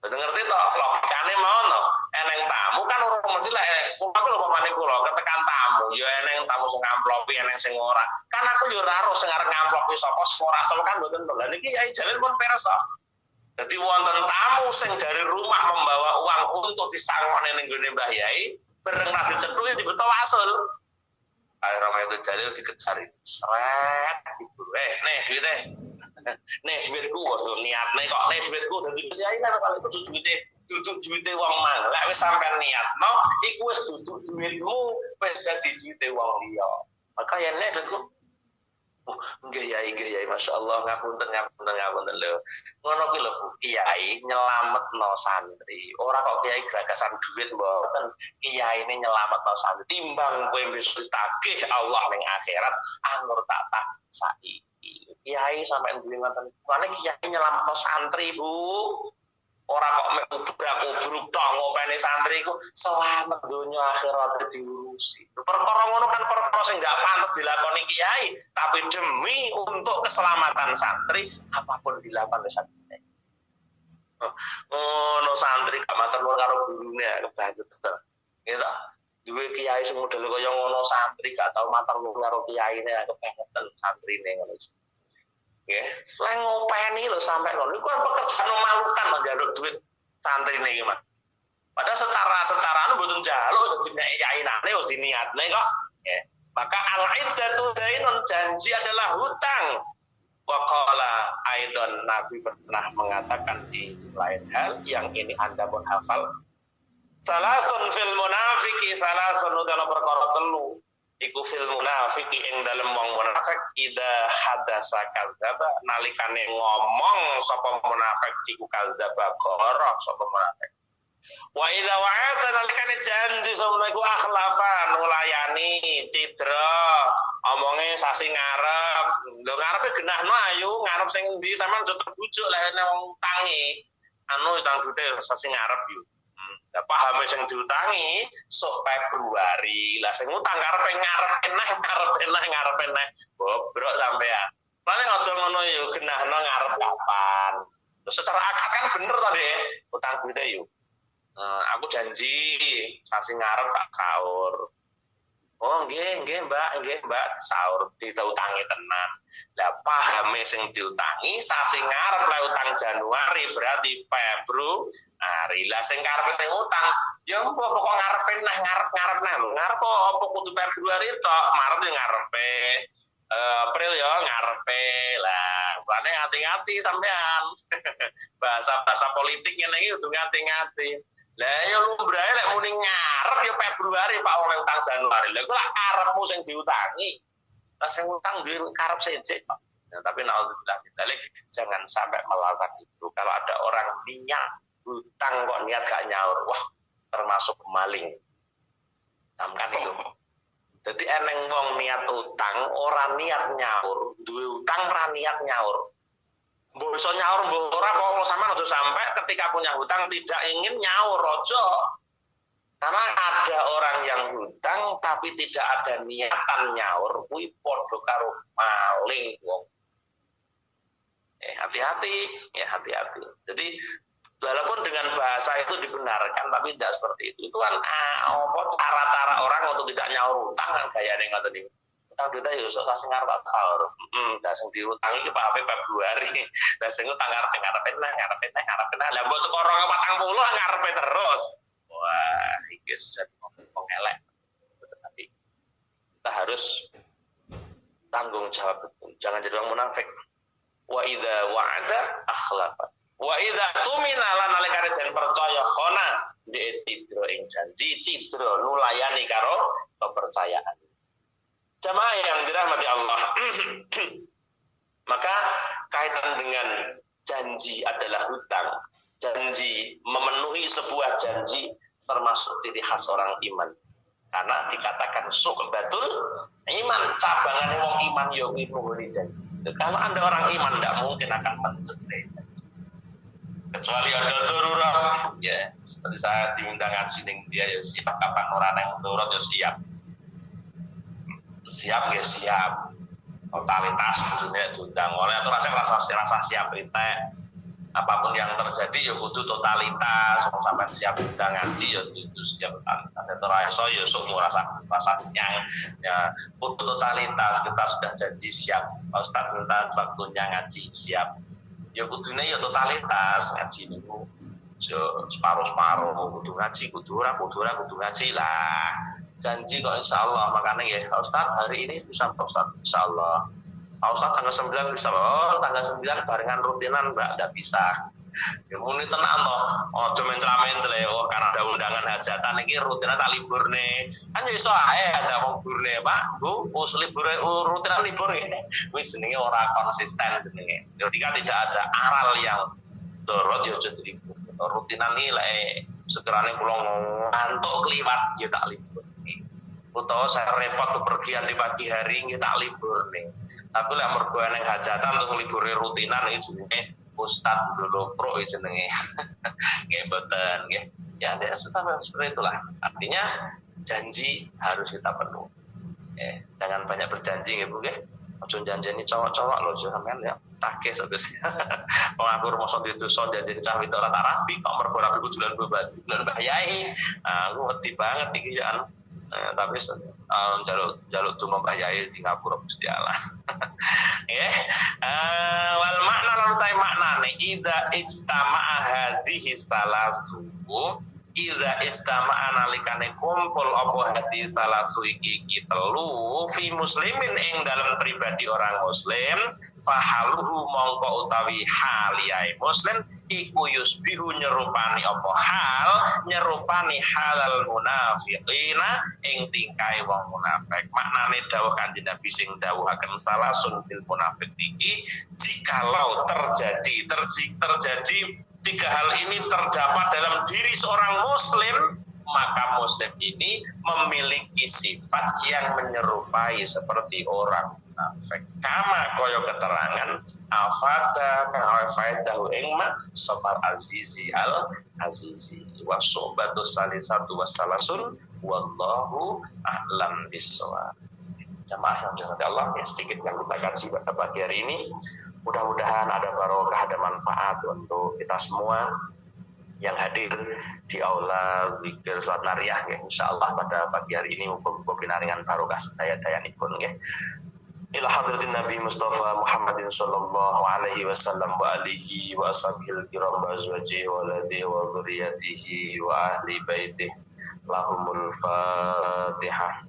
Mboten ngerti to logikane mono. Eneng tamu kan ora mesti lek aku lho pamane kula ketekan tamu ya eneng tamu sing ngamplopi eneng sing ora. Kan aku yo ora ero sing arep ngamplopi sapa ora sama kan mboten to. Lah niki yai Jalil pun pirsa. Jadi wonten tamu sing dari rumah membawa uang untuk disangone ning gone Mbah Yai, bareng ra dicethuke dibeto wasul. Akhirnya itu Jalil dikecari. Sret diburu. Nih duite. Nih duitku waduh niatne kok nih duitku dadi Yai kan asal itu duduk duite wong mang. Lek wis sampean niatno, iku wis duduk duitmu wis dadi duite wong liya. Maka yen nek duitku nggih yai Masya Allah ngapunten lho. Ngono ki lho Bu Kiai nyelametno santri. Ora kok Kiai gagasan duit mboten. Kiai ini nyelametno santri. Timbang kowe besok ditagih Allah ning akhirat anur tak saiki. Kiai sampai duwe ngoten. Mane Kiai nyelametno santri Bu. Ora kok mek ubruk tok ngopeni santri iku selamat donya akhirat diurusi. Perkara ngono kan perkara sing enggak pantes dilakoni kiai, tapi demi untuk keselamatan santri apapun dilakukan oleh santri. Ngono santri gak matur nuwun karo gurune kebanget to. Gitu. Duwe kiai sing model kaya ngono santri gak tau matur nuwun karo kiyaine kebangetan santrine ngono. Nggih, selain ngopeni lho sampai ngono iku pekerjaan memalukan njaluk duit. santri ini gimana? Padahal secara anu mboten njaluk dadi yainane wis diniatne kok. Ya. Maka al-iddatu dainun, janji adalah hutang. Wa qala aidan, Nabi pernah mengatakan di lain hal yang ini Anda pun hafal. Salasun fil munafiki, salasun utawa perkara telu. Iku fil munafiki ing dalem wong munafik ida hadasa kadzaba, nalikane ngomong sapa munafik iku kadzaba gorok sapa munafik. Wa idza wa'ada, nalikane janji sapa iku akhlafa, nulayani cidra, omonge sasi ngarep. Lho ngarepe genahno ayu, ngarep sing endi sampean aja terbujuk lek wong tangi. Anu utang duwe sasi ngarep yo. Lah pahame sing diutangi sok Februari. Lah sing utang karepe ngarep eneh. Bobrok sampean. Paling aja ngono yo, genahno ngarep kapan. Terus secara akad kan bener tadi utang duwe yo. Aku janji sasi ngarep tak sahur. Oh nggih Mbak, sahur diutangi tenan. Lah pahame sing diutangi sasi ngarep lah utang Januari berarti Februari. Lah sing karepe sing utang ya pokok ngarepe ngarep apa kudu Februari tok, Maret yo ngarepe. April ya ngarepe. Lah makane hati-hati sampean. Bahasa politik ngene iki kudu ngati-ngati. Lah ya lumrahe lek muni ngarep ya Februari Pak oleh utang Januari. Lah iku lak karepmu sing diutangi. Lah sing utang duwe karep sejek. Nah, tapi naudzubillah dzalik, jangan sampai melakukan itu. Kalau ada orang niat hutang kok niat gak nyaur, wah termasuk maling. Samkan itu. Jadi eneng wong niat utang, ora niat nyaur, duwe utang ora niat nyaur. Mbok iso nyaur mbok ora kok sampean aja sampai ketika punya hutang tidak ingin nyaur aja. Karena ada orang yang hutang tapi tidak ada niatan nyaur, kuwi padha karo maling wong. Hati-hati. Jadi walaupun dengan bahasa itu dibenarkan tapi tidak seperti itu. Itu kan cara-cara orang untuk tidak nyaur utang kan gayane ngoten niku. Utang duit ya iso sing ngarep sahur. Dah sing diutangi ki Pak Februari. Lah sing utang ngarepe. Lah mbok teko 2040 ngarepe terus. Wah, iki jadi ngomong elek. Tapi kita harus tanggung jawab betul. Jangan jadi orang munafik. Wa idza wa'ada akhlafa. Wa idza tumina lan nalikane den percaya khona ndek cidra ing janji, cidra nulayani karo kepercayaan. Jamaah yang dirahmati Allah. Maka kaitan dengan janji adalah hutang. Janji, memenuhi sebuah janji termasuk ciri khas orang iman. Karena dikatakan suqbatul iman, cabangan wong iman yo kuwi janji. Kalau Anda orang iman tidak mungkin akan mencederai janji. Kecuali ada darurat, ya seperti saya diundang ngaji ning dia ya siap kapan orang yang darurat ya siap. Siap. Totalitas maksudnya diundang oleh atau rasa siap perintah. Apapun yang terjadi ya kudu totalitas, sampai siap diundang ngaji ya kudu siap totalitas. Itu rasa ya sok rasanya ya kudu totalitas, kita sudah janji siap. Pak Ustaz minta waktunya ngaji siap. Ya kudune ya totalitas ngaji niku. Separuh-separuh kudu ngaji, kudu ngaji lah. Janji kok insyaallah, makanya ya Pak Ustaz hari ini bisa Pak Ustaz insyaallah. Pak Ustaz tanggal 9 bisa, tanggal 9 barengan rutinan Mbak, tidak bisa. Ya muni tenang toh, aja mencela-mencela karena ada undangan hajatan iki rutinan tak libur nih. Kan ya iso ae ada wong libur nih, Pak. Bu, libur rutinan libur ini. Wis jenenge ora konsisten jenenge. Ketika tidak ada aral yang dorot ya aja libur. Rutinan iki lek segerane kula ngantuk kliwat ya tak libur. Utawa saya repot bepergian di pagi hari nggih tak libur nih. Tapi lek mergo nang hajatan untuk libure rutinan iki jenenge Ustaz dulu pro jenenge. Nggih mboten nggih. Ya seperti itulah. Artinya janji harus kita penuhi. Jangan banyak berjanji nggih Bu nggih. Aja janjeni cowok-cowok lho sampean ya. Takeh terus. Wong aku rumasa dituso janjeni cah wedok ora rapi kok mergo rapi bulan bahayai. Aku wedi banget iki ya. Tapi jaluk donga Mbah Yai di ngapura Gusti Allah. Nggih. Wal makna lan ta maknane idza ijtama'a hadhihi salasu idza ijtama'a nalikane kumpul apa hati salasu iki telu fi muslimin ing dalam pribadi orang muslim fahaluhu mongko utawi haliyae muslim iku yusbihu nyerupani apa hal nyerupani halal munafiqina ing tingkai wong munafik. Maknane dawuh Kanjeng Nabi sing dawuhaken salasun fil munafiq iki jikalau terjadi tiga hal ini terdapat dalam diri seorang muslim, maka muslim ini memiliki sifat yang menyerupai seperti orang munafik. Kama koyo keterangan afada kang faidahu ingma safar azizi al azizi wa su'batu salisatu wassalasun wallahu a'lam bissawab. Jamaah yang dirahmati Allah, ya sedikit yang kita kaji pada pagi hari ini. Mudah-mudahan ada barokah, ada manfaat untuk kita semua yang hadir di aula zikir salat nariyah ya. Insyaallah pada pagi hari ini muga-muga pinaringan barokah sedaya-dayanipun nggih. Ila hadratin Nabi Mustafa Muhammadin sallallahu alaihi wasallam wa alihi wa ashabil kiram wa azwajihi wa waladihi wa dzurriyyatihi wa ahli baitihi. Lahumul Fatihah.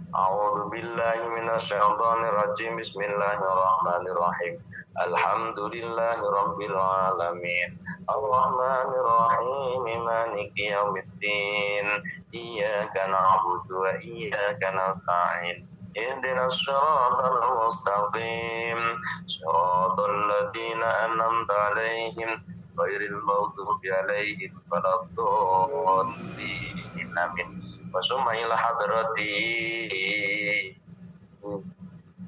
A'udzu billahi minasyaitonir rajim. Bismillahirrahmanirrahim. Alhamdulillahi rabbil alamin. Arrahmanir rahim. Maliki yaumiddin. Iyyaka na'budu wa iyyaka nasta'in. Ihdinas siratal mustaqim. Siratal ladzina an'amta 'alaihim ghairil maghdubi 'alaihim waladdallin. Amin. Wasumailah hadrati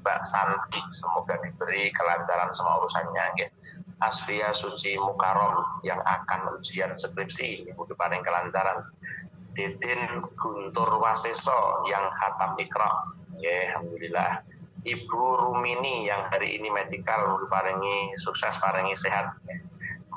Mbak Santi, semoga diberi kelancaran semua urusannya ya. Asfia Suci Mukarom yang akan ujian skripsi mudah paling kelancaran. Didin Guntur Waseso yang khatam Iqra ya, alhamdulillah. Ibu Rumini yang hari ini medikal mudah paringi sukses, paringi sehat ya.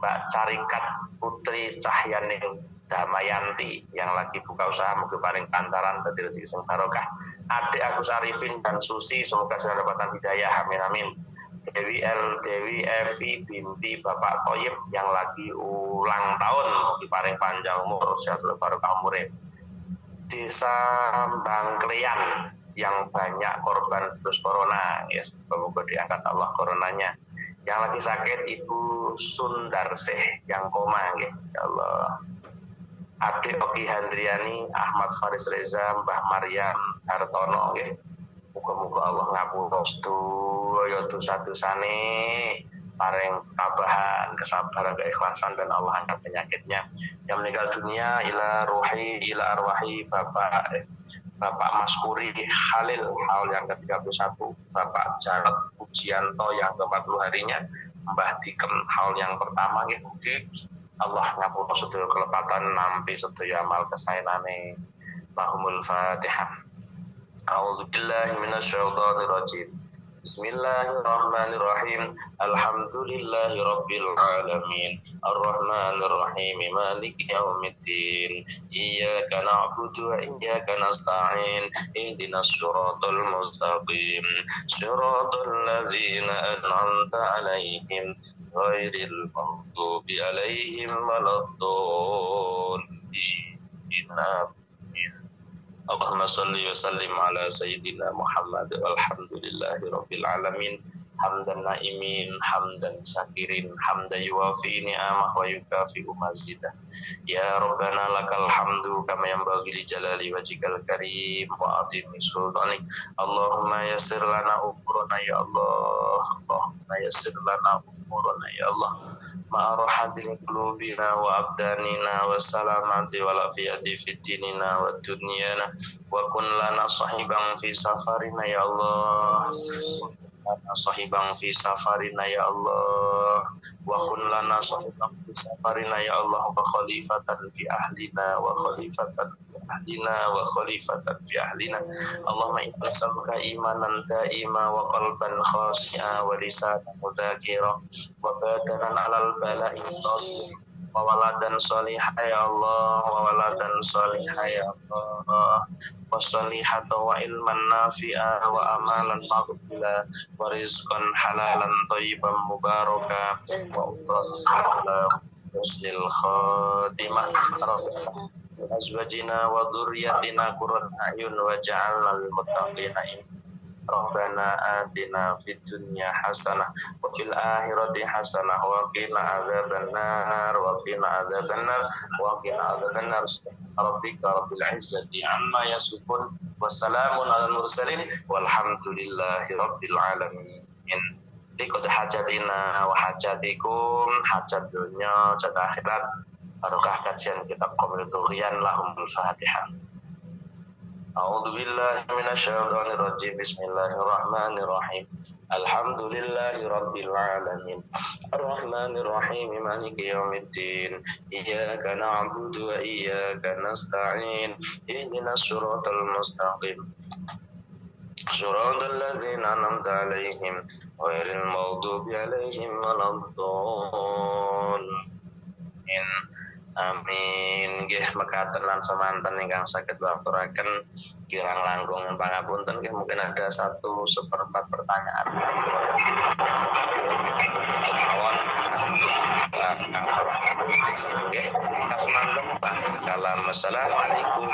Mbak Carikat Putri Cahyaning Damayanti yang lagi buka usaha mungkin paling pantaran dadi rezeki sing barokah. Adik Agus Arifin dan Susi semoga sudah dapatkan hidayah, amin amin. Dewi Evi binti Bapak Toyib yang lagi ulang tahun mungkin paling panjang umur, sehat barokah umure. Desa Bangklean yang banyak korban virus corona ya, semoga diangkat Allah coronanya. Yang lagi sakit Ibu Sundarsih yang koma ya Allah. Adik Oki Handriani, Ahmad Faris Reza, Mbah Maryam Hartono nggih. Muga-muga Allah ngapura sedaya dosa-dosane, paring tabahan, kesabaran, keikhlasan dan Allah angkat penyakitnya. Yang meninggal dunia ila arwahi Bapak Maskuri Khalil haul yang ke-31, Bapak Jarot Pujianto yang ke-40 harinya, Mbah Dikem haul yang pertama nggih. Allah ngapura sedaya kelepatan nampi sedaya amal kesaenane. Lahumul Fatihah. A'udzu billahi minasyaitonir rajim. Bismillahirrahmanirrahim. Alhamdulillahi rabbil alamin. Arrahmanir rahim. Maliki yaumiddin. Iyyaka na'budu wa iyyaka nasta'in. Ihdinas siratal mustaqim. Siratal ladzina an'amta 'alaihim ghairil maghdubi 'alaihim waladdallin. Allahumma salli wa sallim ala sayyidina Muhammad walhamdulillahi rabbil alamin. Hamdan na'imin, hamdan syakirin, hamdan yuwafi ni'amah wa yukafi'u mazidah. Ya Rabbana lakal hamdu kama yanbaghi li jalali wajhikal karim wa adimi sultanik. Allahumma yassir lana umurana ya Allah. Allahumma yassir lana umurana ya Allah. Ma'arahatin qulubina wa abdanina wa salamati wa lafiyati fid dinina wa dunyana wa kun lana sahiban fi safarina ya Allah. Lana sahiban fi safarina ya Allah, wa kun lana sahiban fi safarina ya Allah, wa khalifatan fi ahlina wa khalifatan fi ahlina wa khalifatan fi ahlina. Allahumma inna nas'aluka imanan da'ima wa qalban khashi'a wa lisanan mudzakkira wa badanan 'alal bala'i wa waladan sholihah ya Allah, wa waladan sholihah ya Allah, wa sholihata wa ilman nafi'a wa amalan maqbula wa rizqan halalan thayyiban mubaraka wa ukhra husnil khatimah rabbana azwajina wa dhurriyyatina qurrata a'yun waj'alna lil muttaqina Rabbana atina fid dunya hasanah wa fil akhirati hasanah wa qina adzabannar wa qina adzabannar wa qina adzabannar rabbika rabbil izzati amma yasifun wassalamun alal mursalin walhamdulillahi rabbil alamin. Likut hajatina wa hajatikum, hajat dunya hajat akhirat, barokah kajian kitab Qamil Tughyan lahumul Fatihah. A'udzu billahi minasyaitonir rajim. Bismillahirrahmanirrahim. Alhamdulillahi rabbil alamin. Arrahmanir rahim. Maliki yaumiddin. Iyyaka na'budu wa iyyaka nasta'in. Ihdinas siratal mustaqim. Siratal ladzina an'amta 'alaihim ghairil maghdubi 'alaihim waladdallin. Amin. Nggih mekaten lan semanten ingkang saged waturaken kirang langkung pangapunten nggih mungkin ada 1/4 pertanyaan. Mawon. Nggih, assalamualaikum.